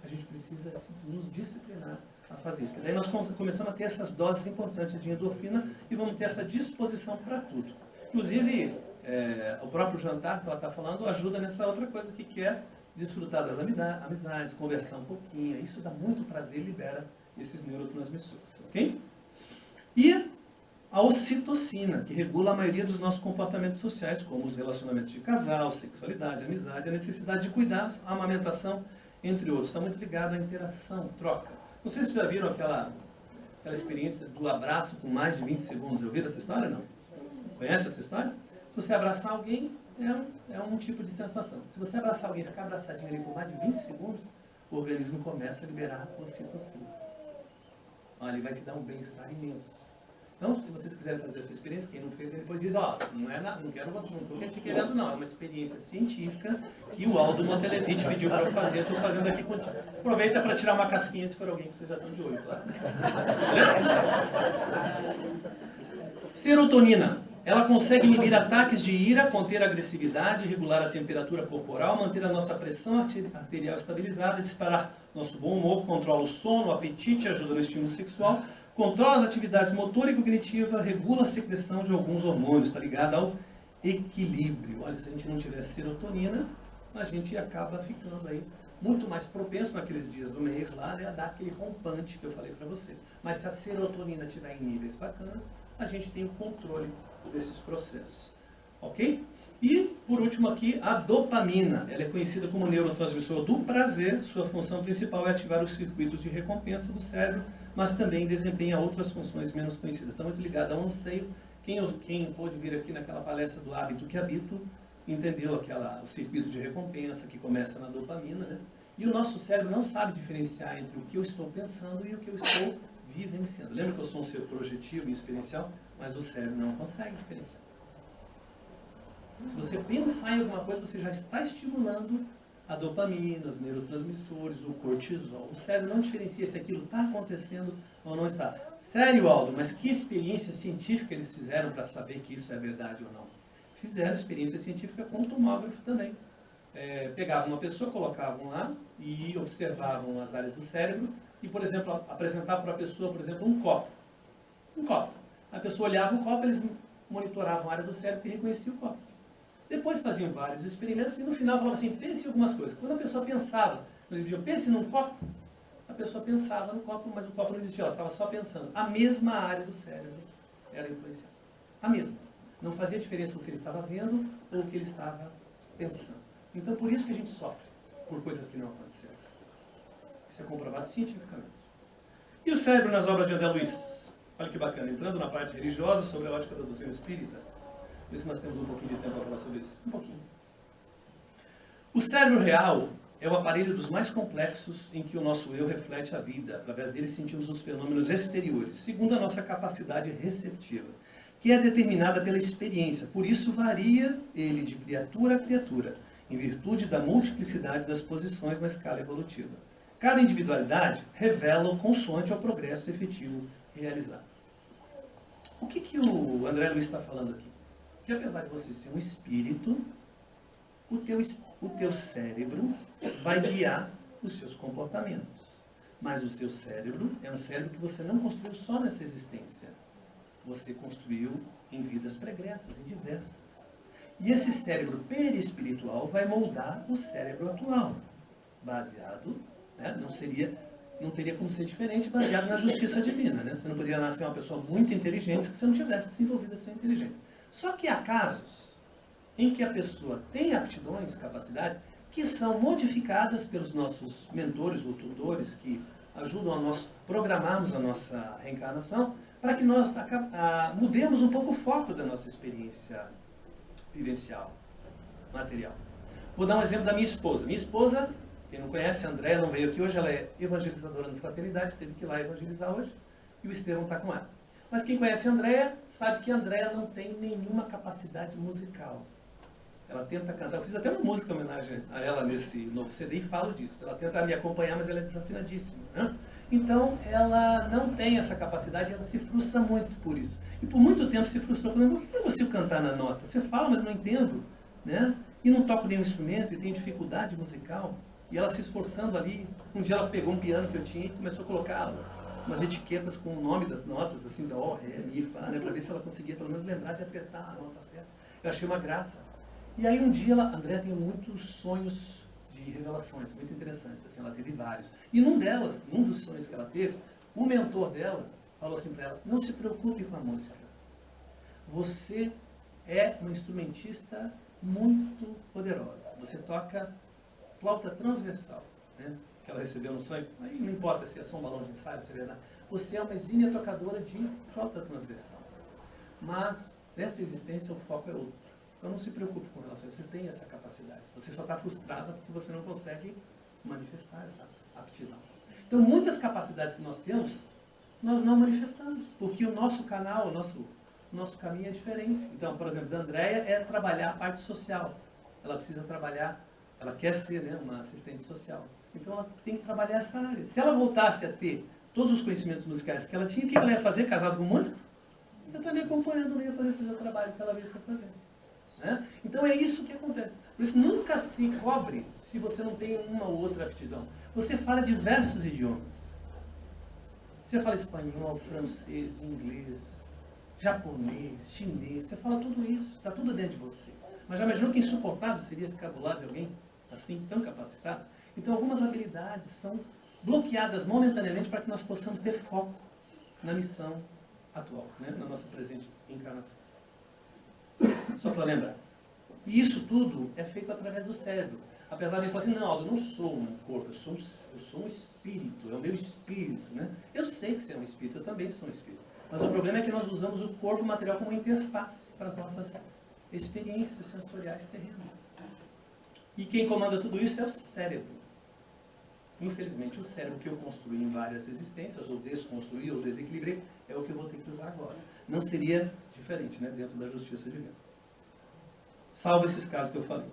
A gente precisa nos disciplinar a fazer isso. E daí nós começamos a ter essas doses importantes de endorfina e vamos ter essa disposição para tudo. Inclusive, o próprio jantar que ela está falando ajuda nessa outra coisa que é desfrutar das amizades, conversar um pouquinho. Isso dá muito prazer e libera esses neurotransmissores, ok? E a ocitocina, que regula a maioria dos nossos comportamentos sociais, como os relacionamentos de casal, sexualidade, amizade, a necessidade de cuidados, a amamentação, entre outros. Está muito ligado à interação, troca. Não sei se já viram aquela experiência do abraço com mais de 20 segundos. Ouviram essa história, não? Conhece essa história? Se você abraçar alguém, é um tipo de sensação. Se você abraçar alguém e ficar abraçadinho ali por mais de 20 segundos, o organismo começa a liberar ocitocina. Olha, ele vai te dar um bem-estar imenso. Então, se vocês quiserem fazer essa experiência, quem não fez, ele depois diz, ó, não quero você, não estou te querendo não, é uma experiência científica que o Aldo Motelevich pediu para eu fazer, estou fazendo aqui contigo. Aproveita para tirar uma casquinha se for alguém que vocês já estão de olho, claro. Serotonina. Ela consegue inibir ataques de ira, conter a agressividade, regular a temperatura corporal, manter a nossa pressão arterial estabilizada, disparar nosso bom humor, controla o sono, o apetite, ajuda no estímulo sexual, controla as atividades motora e cognitiva, regula a secreção de alguns hormônios, está ligado ao equilíbrio. Olha, se a gente não tiver serotonina, a gente acaba ficando aí muito mais propenso naqueles dias do mês lá, né, a dar aquele rompante que eu falei para vocês. Mas se a serotonina estiver em níveis bacanas, a gente tem o controle desses processos. Ok? E, por último aqui, a dopamina. Ela é conhecida como neurotransmissor do prazer. Sua função principal é ativar os circuitos de recompensa do cérebro, mas também desempenha outras funções menos conhecidas. Está muito ligado ao anseio. Quem pôde vir aqui naquela palestra do hábito que habito, entendeu o circuito de recompensa que começa na dopamina, né? E o nosso cérebro não sabe diferenciar entre o que eu estou pensando e o que eu estou vivenciando. Lembra que eu sou um ser projetivo e experiencial? Mas o cérebro não consegue diferenciar. Se você pensar em alguma coisa, você já está estimulando a dopamina, os neurotransmissores, o cortisol. O cérebro não diferencia se aquilo está acontecendo ou não está. Sério, Aldo, mas que experiência científica eles fizeram para saber que isso é verdade ou não? Fizeram experiência científica com tomógrafo também. Pegavam uma pessoa, colocavam lá e observavam as áreas do cérebro e, por exemplo, apresentavam para a pessoa, por exemplo, um copo. Um copo. A pessoa olhava o copo, eles monitoravam a área do cérebro e reconheciam o copo. Depois faziam vários experimentos e no final falavam assim, pense em algumas coisas. Quando a pessoa pensava, eles diziam, pense num copo, a pessoa pensava no copo, mas o copo não existia, ela estava só pensando. A mesma área do cérebro era influenciada. A mesma. Não fazia diferença o que ele estava vendo ou o que ele estava pensando. Então, por isso que a gente sofre por coisas que não aconteceram. Isso é comprovado cientificamente. E o cérebro nas obras de André Luiz? Olha que bacana, entrando na parte religiosa sobre a ótica da doutrina espírita. Vê se nós temos um pouquinho de tempo para falar sobre isso. Um pouquinho. O cérebro real é o aparelho dos mais complexos em que o nosso eu reflete a vida. Através dele sentimos os fenômenos exteriores, segundo a nossa capacidade receptiva, que é determinada pela experiência. Por isso varia ele de criatura a criatura, em virtude da multiplicidade das posições na escala evolutiva. Cada individualidade revela o consoante ao progresso efetivo realizado. O que o André Luiz está falando aqui? Que apesar de você ser um espírito, o teu cérebro vai guiar os seus comportamentos. Mas o seu cérebro é um cérebro que você não construiu só nessa existência. Você construiu em vidas pregressas e diversas. E esse cérebro perispiritual vai moldar o cérebro atual, baseado, né, não teria como ser diferente, baseado na justiça divina. Né? Você não poderia nascer uma pessoa muito inteligente se você não tivesse desenvolvido a sua inteligência. Só que há casos em que a pessoa tem aptidões, capacidades, que são modificadas pelos nossos mentores ou tutores, que ajudam a nós programarmos a nossa reencarnação, para que nós mudemos um pouco o foco da nossa experiência vivencial, material. Vou dar um exemplo da minha esposa. Minha esposa, quem não conhece, a Andréa não veio aqui hoje, ela é evangelizadora no Fraternidade, teve que ir lá evangelizar hoje, e o Estevão está com ela. Mas quem conhece a Andréa, sabe que a Andréa não tem nenhuma capacidade musical. Ela tenta cantar, eu fiz até uma música em homenagem a ela nesse novo CD e falo disso. Ela tenta me acompanhar, mas ela é desafinadíssima. Né? Então, ela não tem essa capacidade, ela se frustra muito por isso. E por muito tempo se frustrou, falando, por que eu não consigo cantar na nota? Você fala, mas não entendo. Né? E não toco nenhum instrumento, e tem dificuldade musical. E ela se esforçando ali, um dia ela pegou um piano que eu tinha e começou a colocar umas etiquetas com o nome das notas, assim, dó, ré, mi, fá, né? Para ver se ela conseguia pelo menos lembrar de apertar a nota certa. Eu achei uma graça. E aí um dia, a Andréa tem muitos sonhos de revelações, muito interessantes, assim, ela teve vários. E num dos sonhos que ela teve, o mentor dela falou assim para ela, não se preocupe com a música. Você é uma instrumentista muito poderosa. Você toca flauta transversal, né? Que ela recebeu no sonho. Aí não importa se é só um balão de ensaio, se é verdade. Você é uma exímia tocadora de flauta transversal. Mas, nessa existência, o foco é outro. Então não se preocupe com relação a isso, você tem essa capacidade. Você só está frustrada porque você não consegue manifestar essa aptidão. Então muitas capacidades que nós temos, nós não manifestamos, porque o nosso canal, o nosso caminho é diferente. Então, por exemplo, da Andréa é trabalhar a parte social. Ela precisa trabalhar, ela quer ser, né, uma assistente social. Então ela tem que trabalhar essa área. Se ela voltasse a ter todos os conhecimentos musicais que ela tinha, o que ela ia fazer casado com música? Eu estaria acompanhando, não ia poder fazer o trabalho que ela veio para fazer. Né? Então é isso que acontece. Por isso nunca se cobre se você não tem uma ou outra aptidão. Você fala diversos idiomas. Você fala espanhol, francês, inglês, japonês, chinês. Você fala tudo isso. Está tudo dentro de você. Mas já imaginou que insuportável seria ficar do lado de alguém assim, tão capacitado? Então algumas habilidades são bloqueadas momentaneamente para que nós possamos ter foco na missão atual, né? Na nossa presente encarnação. Só para lembrar. E isso tudo é feito através do cérebro. Apesar de ele falar assim, não, Aldo, eu não sou um corpo, eu sou um espírito, é o meu espírito. Né? Eu sei que você é um espírito, eu também sou um espírito. Mas o problema é que nós usamos o corpo material como interface para as nossas experiências sensoriais terrenas. E quem comanda tudo isso é o cérebro. Infelizmente, o cérebro que eu construí em várias existências, ou desconstruí, ou desequilibrei, é o que eu vou ter que usar agora. Não seria diferente, né, dentro da justiça divina. Salvo esses casos que eu falei.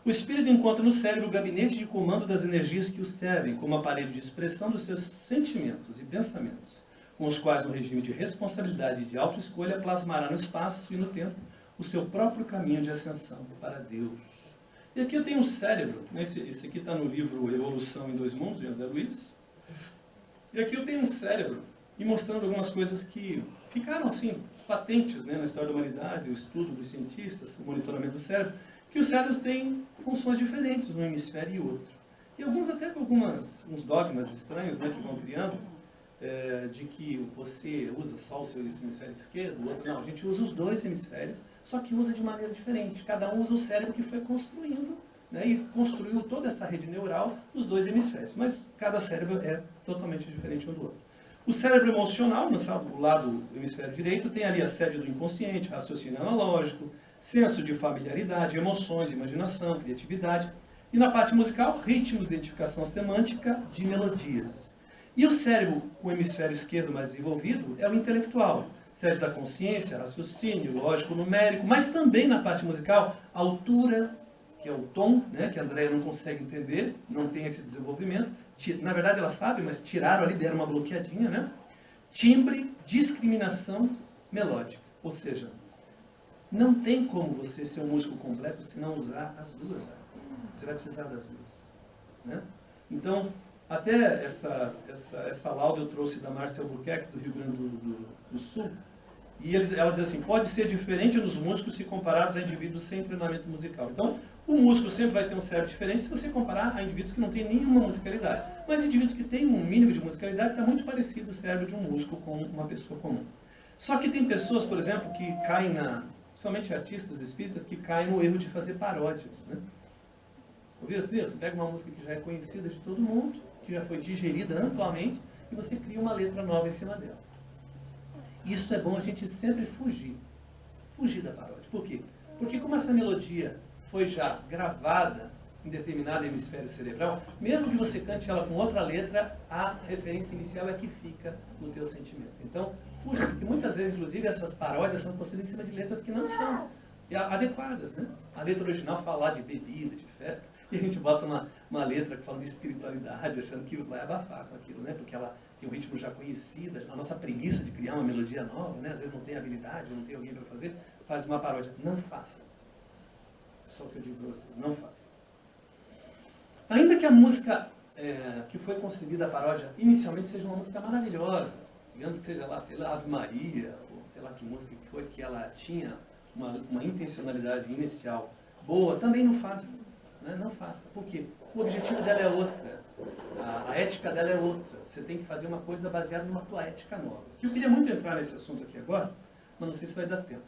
O espírito encontra no cérebro o gabinete de comando das energias que o servem, como aparelho de expressão dos seus sentimentos e pensamentos, com os quais, no regime de responsabilidade e de autoescolha, plasmará no espaço e no tempo o seu próprio caminho de ascensão para Deus. E aqui eu tenho um cérebro, né? Esse aqui está no livro Evolução em Dois Mundos, de André Luiz. E aqui eu tenho um cérebro, e mostrando algumas coisas que ficaram assim, patentes, né, na história da humanidade, o estudo dos cientistas, o monitoramento do cérebro, que os cérebros têm funções diferentes num hemisfério e outro. E alguns até com uns dogmas estranhos, né, que vão criando, de que você usa só o seu hemisfério esquerdo, o outro não. A gente usa os dois hemisférios, só que usa de maneira diferente. Cada um usa o cérebro que foi construindo, né, e construiu toda essa rede neural nos dois hemisférios. Mas cada cérebro é totalmente diferente um do outro. O cérebro emocional, no lado do hemisfério direito, tem ali a sede do inconsciente, raciocínio analógico, senso de familiaridade, emoções, imaginação, criatividade. E na parte musical, ritmos, identificação semântica de melodias. E o cérebro, com o hemisfério esquerdo mais desenvolvido, é o intelectual. Sede da consciência, raciocínio, lógico, numérico, mas também na parte musical, altura, que é o tom, né, que a Andréia não consegue entender, não tem esse desenvolvimento. Na verdade ela sabe, mas tiraram ali, deram uma bloqueadinha, né? Timbre, discriminação melódica. Ou seja, não tem como você ser um músico completo se não usar as duas. Você vai precisar das duas, né? Então, até essa lauda eu trouxe da Márcia Albuquerque, do Rio Grande do Sul, e ela diz assim, pode ser diferente nos músicos se comparados a indivíduos sem treinamento musical. Então, o músico sempre vai ter um cérebro diferente se você comparar a indivíduos que não têm nenhuma musicalidade. Mas indivíduos que têm um mínimo de musicalidade, está muito parecido o cérebro de um músico com uma pessoa comum. Só que tem pessoas, por exemplo, que caem somente artistas espíritas, que caem no erro de fazer paródias, né? Ouviu assim? Você pega uma música que já é conhecida de todo mundo, que já foi digerida amplamente, e você cria uma letra nova em cima dela. Isso é bom a gente sempre fugir da paródia. Por quê? Porque como essa melodia foi já gravada em determinado hemisfério cerebral, mesmo que você cante ela com outra letra, a referência inicial é que fica no teu sentimento. Então, fuja, porque muitas vezes, inclusive, essas paródias são construídas em cima de letras que não são adequadas, né? A letra original fala de bebida, de festa, e a gente bota uma letra que fala de espiritualidade, achando que vai abafar com aquilo, né? Porque ela tem um ritmo já conhecido, a nossa preguiça de criar uma melodia nova, né? Às vezes não tem habilidade, não tem alguém para fazer, faz uma paródia. Não faça. Só o que eu digo para você, não faça. Ainda que a música que foi concebida, a paródia, inicialmente seja uma música maravilhosa, digamos que seja lá, sei lá, Ave Maria, ou sei lá que música que foi, que ela tinha uma intencionalidade inicial boa, também não faça. Né? Não faça. Por quê? O objetivo dela é outra. A ética dela é outra. Você tem que fazer uma coisa baseada numa tua ética nova. Eu queria muito entrar nesse assunto aqui agora, mas não sei se vai dar tempo.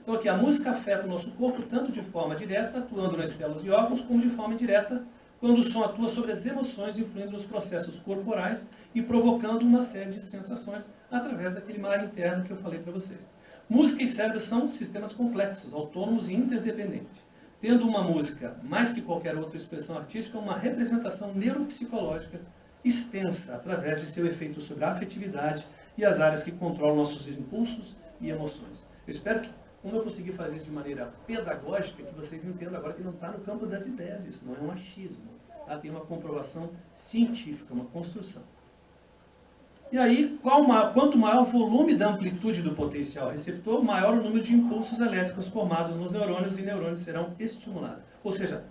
Então aqui, a música afeta o nosso corpo tanto de forma direta, atuando nas células e órgãos, como de forma indireta, quando o som atua sobre as emoções, influindo nos processos corporais e provocando uma série de sensações através daquele mar interno que eu falei para vocês. Música e cérebro são sistemas complexos, autônomos e interdependentes. Tendo uma música, mais que qualquer outra expressão artística, uma representação neuropsicológica extensa através de seu efeito sobre a afetividade e as áreas que controlam nossos impulsos e emoções. Eu espero que, como eu consegui fazer isso de maneira pedagógica, que vocês entendam agora que não está no campo das ideias, isso não é um achismo. Tá? Tem uma comprovação científica, uma construção. E aí, quanto maior o volume da amplitude do potencial receptor, maior o número de impulsos elétricos formados nos neurônios e neurônios serão estimulados. Ou seja,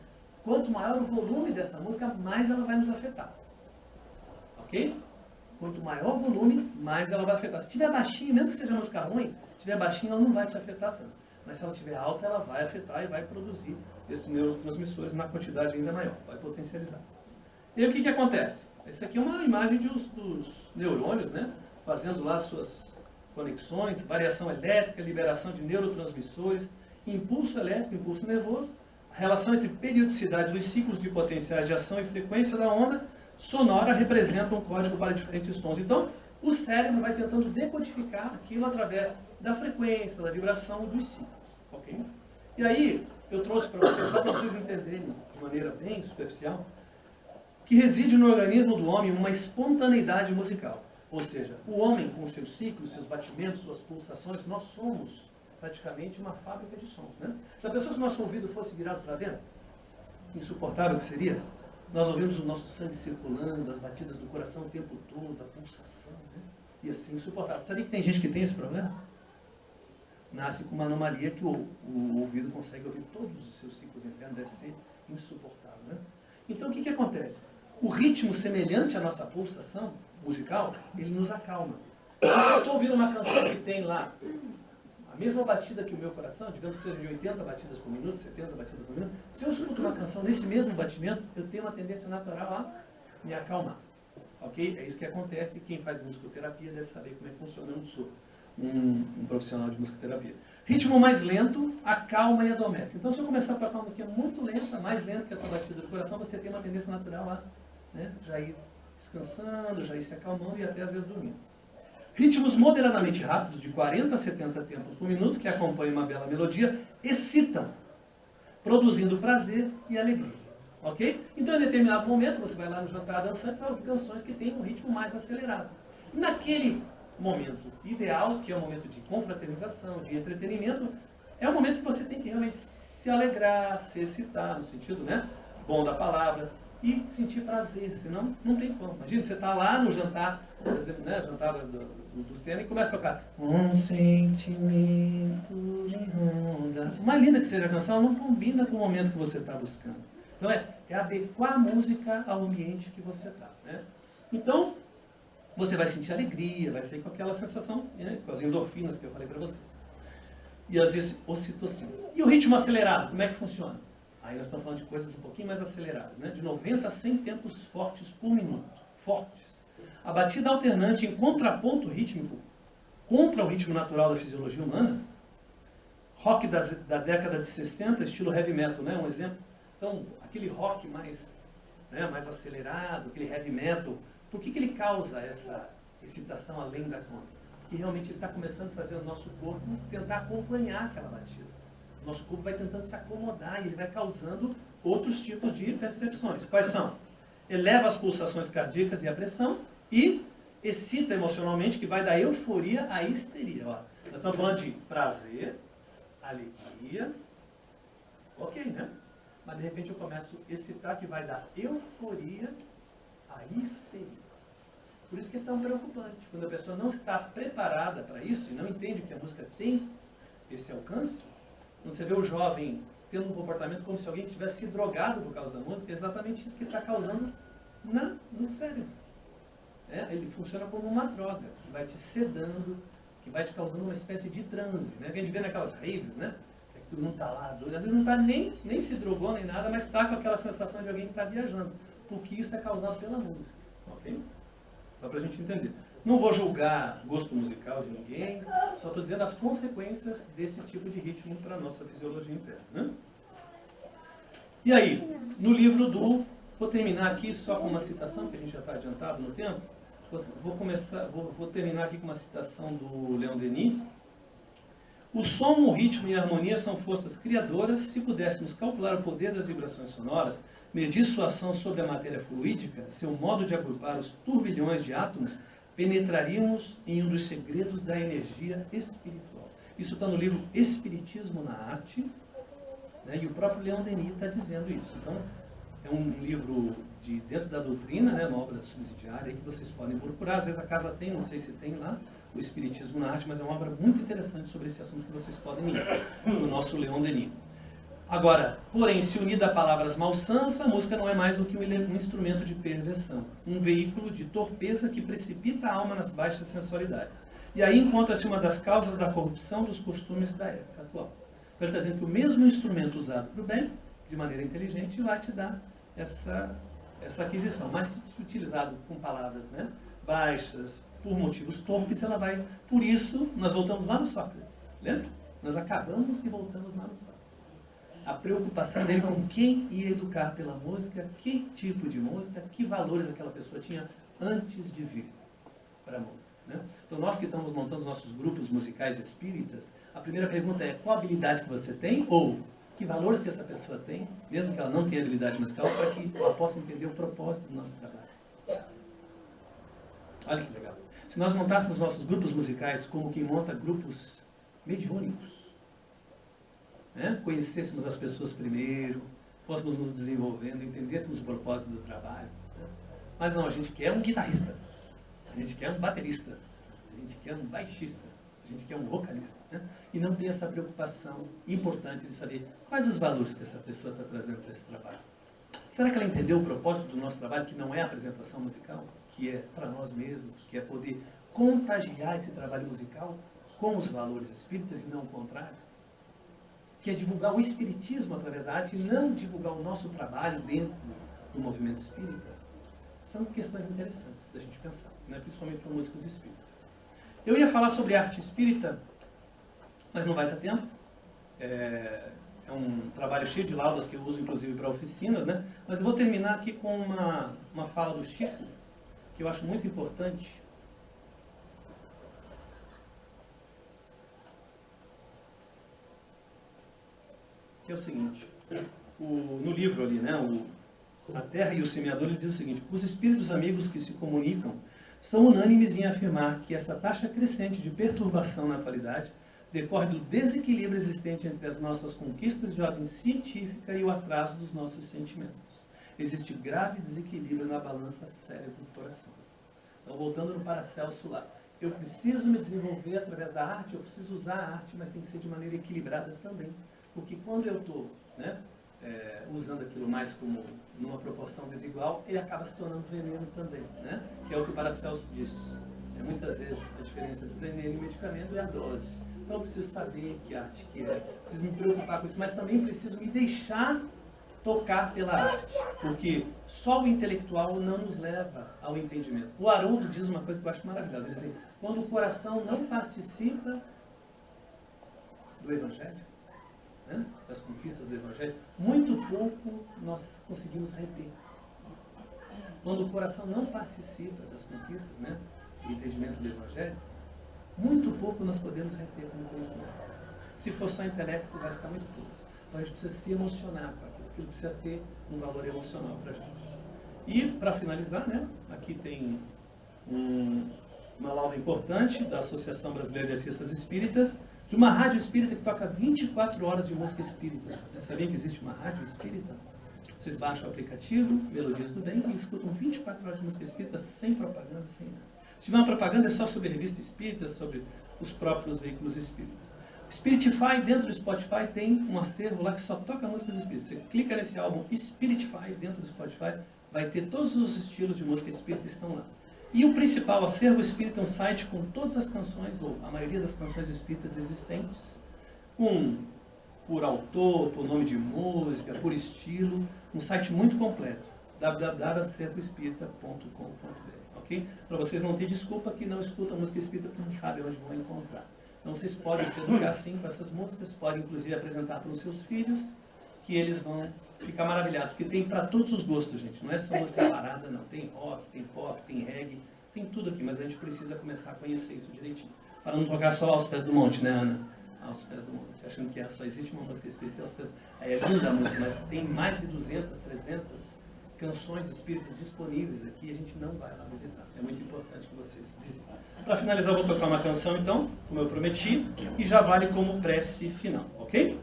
quanto maior o volume dessa música, mais ela vai nos afetar. Ok? Quanto maior o volume, mais ela vai afetar. Se estiver baixinho, mesmo que seja música ruim, se estiver baixinho, ela não vai te afetar tanto. Mas se ela estiver alta, ela vai afetar e vai produzir esses neurotransmissores na quantidade ainda maior. Vai potencializar. E aí, o que acontece? Essa aqui é uma imagem dos neurônios, né? Fazendo lá suas conexões, variação elétrica, liberação de neurotransmissores, impulso elétrico, impulso nervoso, a relação entre periodicidade dos ciclos de potenciais de ação e frequência da onda sonora representa um código para diferentes tons. Então, o cérebro vai tentando decodificar aquilo através da frequência, da vibração dos ciclos. Ok? E aí, eu trouxe para vocês, só para vocês entenderem de maneira bem superficial, que reside no organismo do homem uma espontaneidade musical. Ou seja, o homem com seus ciclos, seus batimentos, suas pulsações, nós somos praticamente uma fábrica de sons. Né? Já pensou se nosso ouvido fosse virado para dentro? insuportável que seria? Nós ouvimos o nosso sangue circulando, as batidas do coração o tempo todo, a pulsação, né? E assim, insuportável. Sabia que tem gente que tem esse problema? Nasce com uma anomalia que o ouvido consegue ouvir todos os seus ciclos internos, deve ser insuportável, né? Então, o que acontece? O ritmo semelhante à nossa pulsação musical, ele nos acalma. Então, se eu estou ouvindo uma canção que tem lá a mesma batida que o meu coração, digamos que seja de 80 batidas por minuto, 70 batidas por minuto, se eu escuto uma canção nesse mesmo batimento, eu tenho uma tendência natural a me acalmar. Ok? É isso que acontece. Quem faz musicoterapia deve saber como é que funciona. Eu não sou um profissional de musicoterapia. Ritmo mais lento, acalma e adormece. Então, se eu começar a tocar uma música muito lenta, mais lenta que a tua batida do coração, você tem uma tendência natural a, né, já ir descansando, já ir se acalmando e até às vezes dormindo. Ritmos moderadamente rápidos, de 40 a 70 tempos por minuto, que acompanham uma bela melodia, excitam, produzindo prazer e alegria. Ok? Então, em determinado momento, você vai lá no jantar dançante, você vai ouvir canções que têm um ritmo mais acelerado. E naquele momento ideal, que é o momento de confraternização, de entretenimento, é o momento que você tem que realmente se alegrar, se excitar, no sentido, né, bom da palavra, e sentir prazer, senão não tem como. Imagina, você está lá no jantar, por exemplo, né, jantar do Senna, e começa a tocar um sentimento de onda. Uma linda que seja a canção, não combina com o momento que você está buscando. Então é adequar a música ao ambiente que você está, né? Então, você vai sentir alegria, vai sair com aquela sensação, né, com as endorfinas que eu falei para vocês. E as ocitocinas. E o ritmo acelerado, como é que funciona? Aí nós estamos falando de coisas um pouquinho mais aceleradas, né? De 90 a 100 tempos fortes por minuto. Fortes. A batida alternante em contraponto rítmico contra o ritmo natural da fisiologia humana. Rock da década de 60, estilo heavy metal, né? Um exemplo. Então, aquele rock mais, né, mais acelerado, aquele heavy metal, por que ele causa essa excitação além da conta? Porque realmente ele está começando a fazer o nosso corpo tentar acompanhar aquela batida. O nosso corpo vai tentando se acomodar e ele vai causando outros tipos de percepções. Quais são? Eleva as pulsações cardíacas e a pressão e excita emocionalmente, que vai da euforia à histeria. Ó, nós estamos falando de prazer, alegria, ok, né? Mas de repente eu começo a excitar, que vai da euforia à histeria. Por isso que é tão preocupante. Quando a pessoa não está preparada para isso e não entende que a música tem esse alcance, quando você vê o jovem tendo um comportamento como se alguém tivesse se drogado por causa da música, é exatamente isso que está causando no cérebro. Ele funciona como uma droga, que vai te sedando, que vai te causando uma espécie de transe. Né? A gente vê naquelas raves, né? Que todo mundo está lá, doido. Às vezes não está nem se drogou nem nada, mas está com aquela sensação de alguém que está viajando. Porque isso é causado pela música. Ok? Só para a gente entender. Não vou julgar gosto musical de ninguém, só estou dizendo as consequências desse tipo de ritmo para a nossa fisiologia interna. Né? E aí, no livro vou terminar aqui só com uma citação, que a gente já está adiantado no tempo. Vou terminar aqui com uma citação do Leon Denis. O som, o ritmo e a harmonia são forças criadoras. Se pudéssemos calcular o poder das vibrações sonoras, medir sua ação sobre a matéria fluídica, seu modo de agrupar os turbilhões de átomos, penetraríamos em um dos segredos da energia espiritual. Isso está no livro Espiritismo na Arte, né, e o próprio Leon Denis está dizendo isso. Então, é um livro dentro da doutrina, né, uma obra subsidiária que vocês podem procurar. Às vezes a casa tem, não sei se tem lá, o Espiritismo na Arte, mas é uma obra muito interessante sobre esse assunto que vocês podem ler, do nosso Leon Denis. Agora, porém, se unida a palavras malsãs, a música não é mais do que um instrumento de perversão, um veículo de torpeza que precipita a alma nas baixas sensualidades. E aí encontra-se uma das causas da corrupção dos costumes da época atual. Ele está dizendo que o mesmo instrumento usado para o bem, de maneira inteligente, vai te dar essa aquisição. Mas se utilizado com palavras, né, baixas, por motivos torpes, ela vai... Por isso, nós voltamos lá no Sócrates. Lembra? Nós acabamos e voltamos lá no Sócrates. A preocupação dele com quem ia educar pela música, que tipo de música, que valores aquela pessoa tinha antes de vir para a música. Né? Então, nós que estamos montando nossos grupos musicais espíritas, a primeira pergunta é: qual habilidade que você tem? Ou que valores que essa pessoa tem, mesmo que ela não tenha habilidade musical, para que ela possa entender o propósito do nosso trabalho. Olha que legal. Se nós montássemos nossos grupos musicais como quem monta grupos mediúnicos, né? Conhecêssemos as pessoas primeiro, fôssemos nos desenvolvendo, entendêssemos o propósito do trabalho. Né? Mas não, a gente quer um guitarrista, a gente quer um baterista, a gente quer um baixista, a gente quer um vocalista. Né? E não tem essa preocupação importante de saber quais os valores que essa pessoa está trazendo para esse trabalho. Será que ela entendeu o propósito do nosso trabalho, que não é a apresentação musical, que é para nós mesmos, que é poder contagiar esse trabalho musical com os valores espíritas e não o contrário? Que é divulgar o espiritismo através da arte e não divulgar o nosso trabalho dentro do movimento espírita? São questões interessantes da gente pensar, né? Principalmente para músicos espíritas. Eu ia falar sobre arte espírita, mas não vai dar tempo. É um trabalho cheio de laudas que eu uso, inclusive, para oficinas, né? Mas eu vou terminar aqui com uma fala do Chico, que eu acho muito importante. Que é o seguinte, no livro ali, né, A Terra e o Semeador, ele diz o seguinte: os espíritos amigos que se comunicam são unânimes em afirmar que essa taxa crescente de perturbação na atualidade decorre do desequilíbrio existente entre as nossas conquistas de ordem científica e o atraso dos nossos sentimentos. Existe grave desequilíbrio na balança cérebro-coração. Então, voltando no Paracelso lá, eu preciso me desenvolver através da arte, eu preciso usar a arte, mas tem que ser de maneira equilibrada também. Porque quando eu estou usando aquilo mais como numa proporção desigual, ele acaba se tornando veneno também, né? Que é o que o Paracelso diz. Muitas vezes a diferença entre veneno e medicamento é a dose. Então eu preciso saber que arte que é, preciso me preocupar com isso, mas também preciso me deixar tocar pela arte, porque só o intelectual não nos leva ao entendimento. O Haroldo diz uma coisa que eu acho maravilhosa, ele diz assim: quando o coração não participa do Evangelho, né, das conquistas do Evangelho, muito pouco nós conseguimos reter. Quando o coração não participa das conquistas, né, do entendimento do Evangelho, muito pouco nós podemos reter como conhecimento. Se for só intelecto, vai ficar muito pouco. Então a gente precisa se emocionar com aquilo, aquilo precisa ter um valor emocional para a gente. E, para finalizar, né, aqui tem uma lauda importante da Associação Brasileira de Artistas Espíritas, de uma rádio espírita que toca 24 horas de música espírita. Vocês sabiam que existe uma rádio espírita? Vocês baixam o aplicativo, Melodias do Bem, e escutam 24 horas de música espírita sem propaganda, sem nada. Se tiver uma propaganda, é só sobre revista espírita, sobre os próprios veículos espíritas. O Spiritify, dentro do Spotify, tem um acervo lá que só toca músicas espíritas. Você clica nesse álbum Spiritify, dentro do Spotify, vai ter todos os estilos de música espírita que estão lá. E o principal, Acervo Espírita, é um site com todas as canções, ou a maioria das canções espíritas existentes, por autor, por nome de música, por estilo, um site muito completo, www.acervoespírita.com.br, ok? Para vocês não terem desculpa que não escutam música espírita porque não sabem onde vão encontrar. Então vocês podem se educar sim com essas músicas, podem inclusive apresentar para os seus filhos, que eles vão ficar maravilhados, porque tem para todos os gostos, gente. Não é só música parada, não. Tem rock, tem pop, tem reggae, tem tudo aqui, mas a gente precisa começar a conhecer isso direitinho. Para não tocar só aos pés do monte, né, Ana? Aos pés do monte. Achando que só existe uma música espírita aos pés do monte. É linda a música, mas tem mais de 200, 300 canções espíritas disponíveis aqui, a gente não vai lá visitar. É muito importante que vocês visitem. Para finalizar, eu vou tocar uma canção, então, como eu prometi, e já vale como prece final, ok?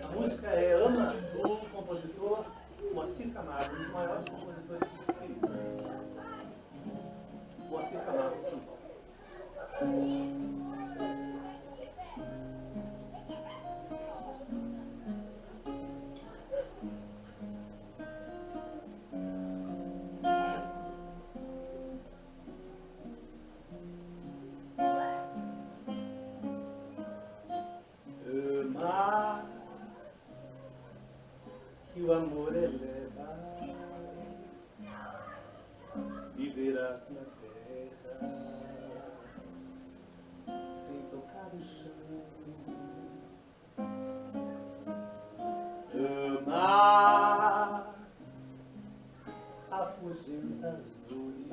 A música é Ama, do compositor Moacir Camargo, um dos maiores compositores espíritas. Moacir Camargo, de São Paulo. Amar, que o amor eleva, viverás na terra, sem tocar o chão. Amar, afugenta as dores,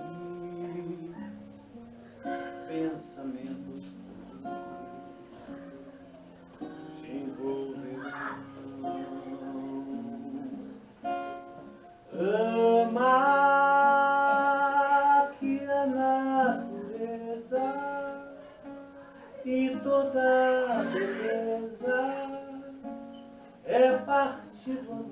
pensamentos te envolverão. arte do amor.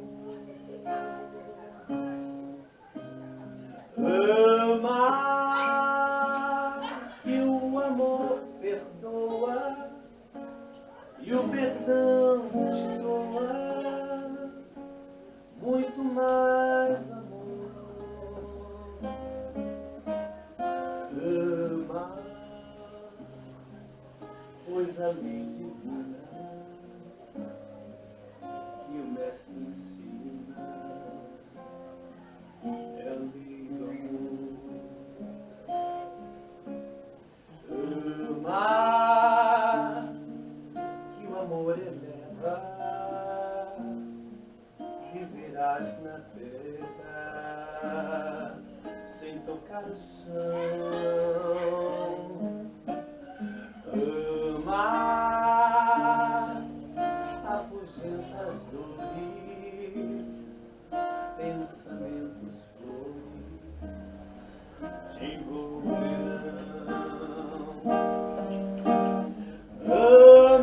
Amar, que o amor perdoa e o perdão te doa muito mais amor. Amar, pois a lei divina que o mestre ensina é a lei do amor. Amar, que o amor eleva, viverás na terra sem tocar o chão. Amar, afugenta as dores, pensamentos flores te envolverão.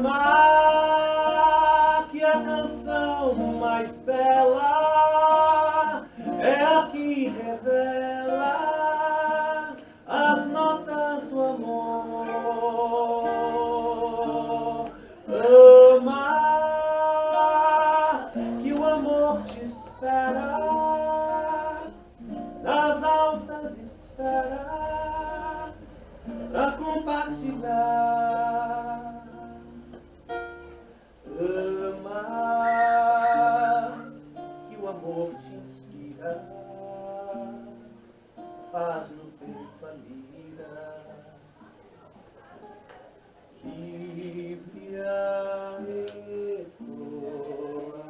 Amar, que a canção mais bela é a que revela as notas do amor. Amar, que o amor te espera nas altas esferas pra compartilhar. Amar, que o amor te inspira, faz no peito a lira, livre a ecoar.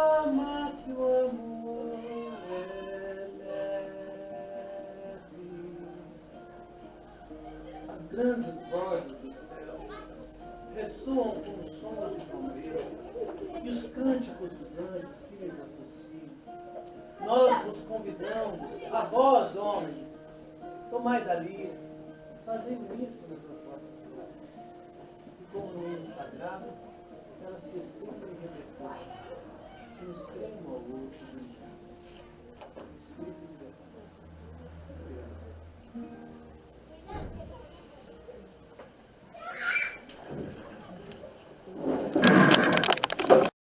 Ama que o amor é leve. As grandes vozes do céu ressoam com os sons de trombetas e os cânticos dos anjos se lhes associam. Nós vos convidamos, a vós, homens, tomai dali, fazei uníssonas as vossas vozes, e como no hino sagrado, elas se estendem e repercutem de um extremo ao outro do universo. Espírito de verdade.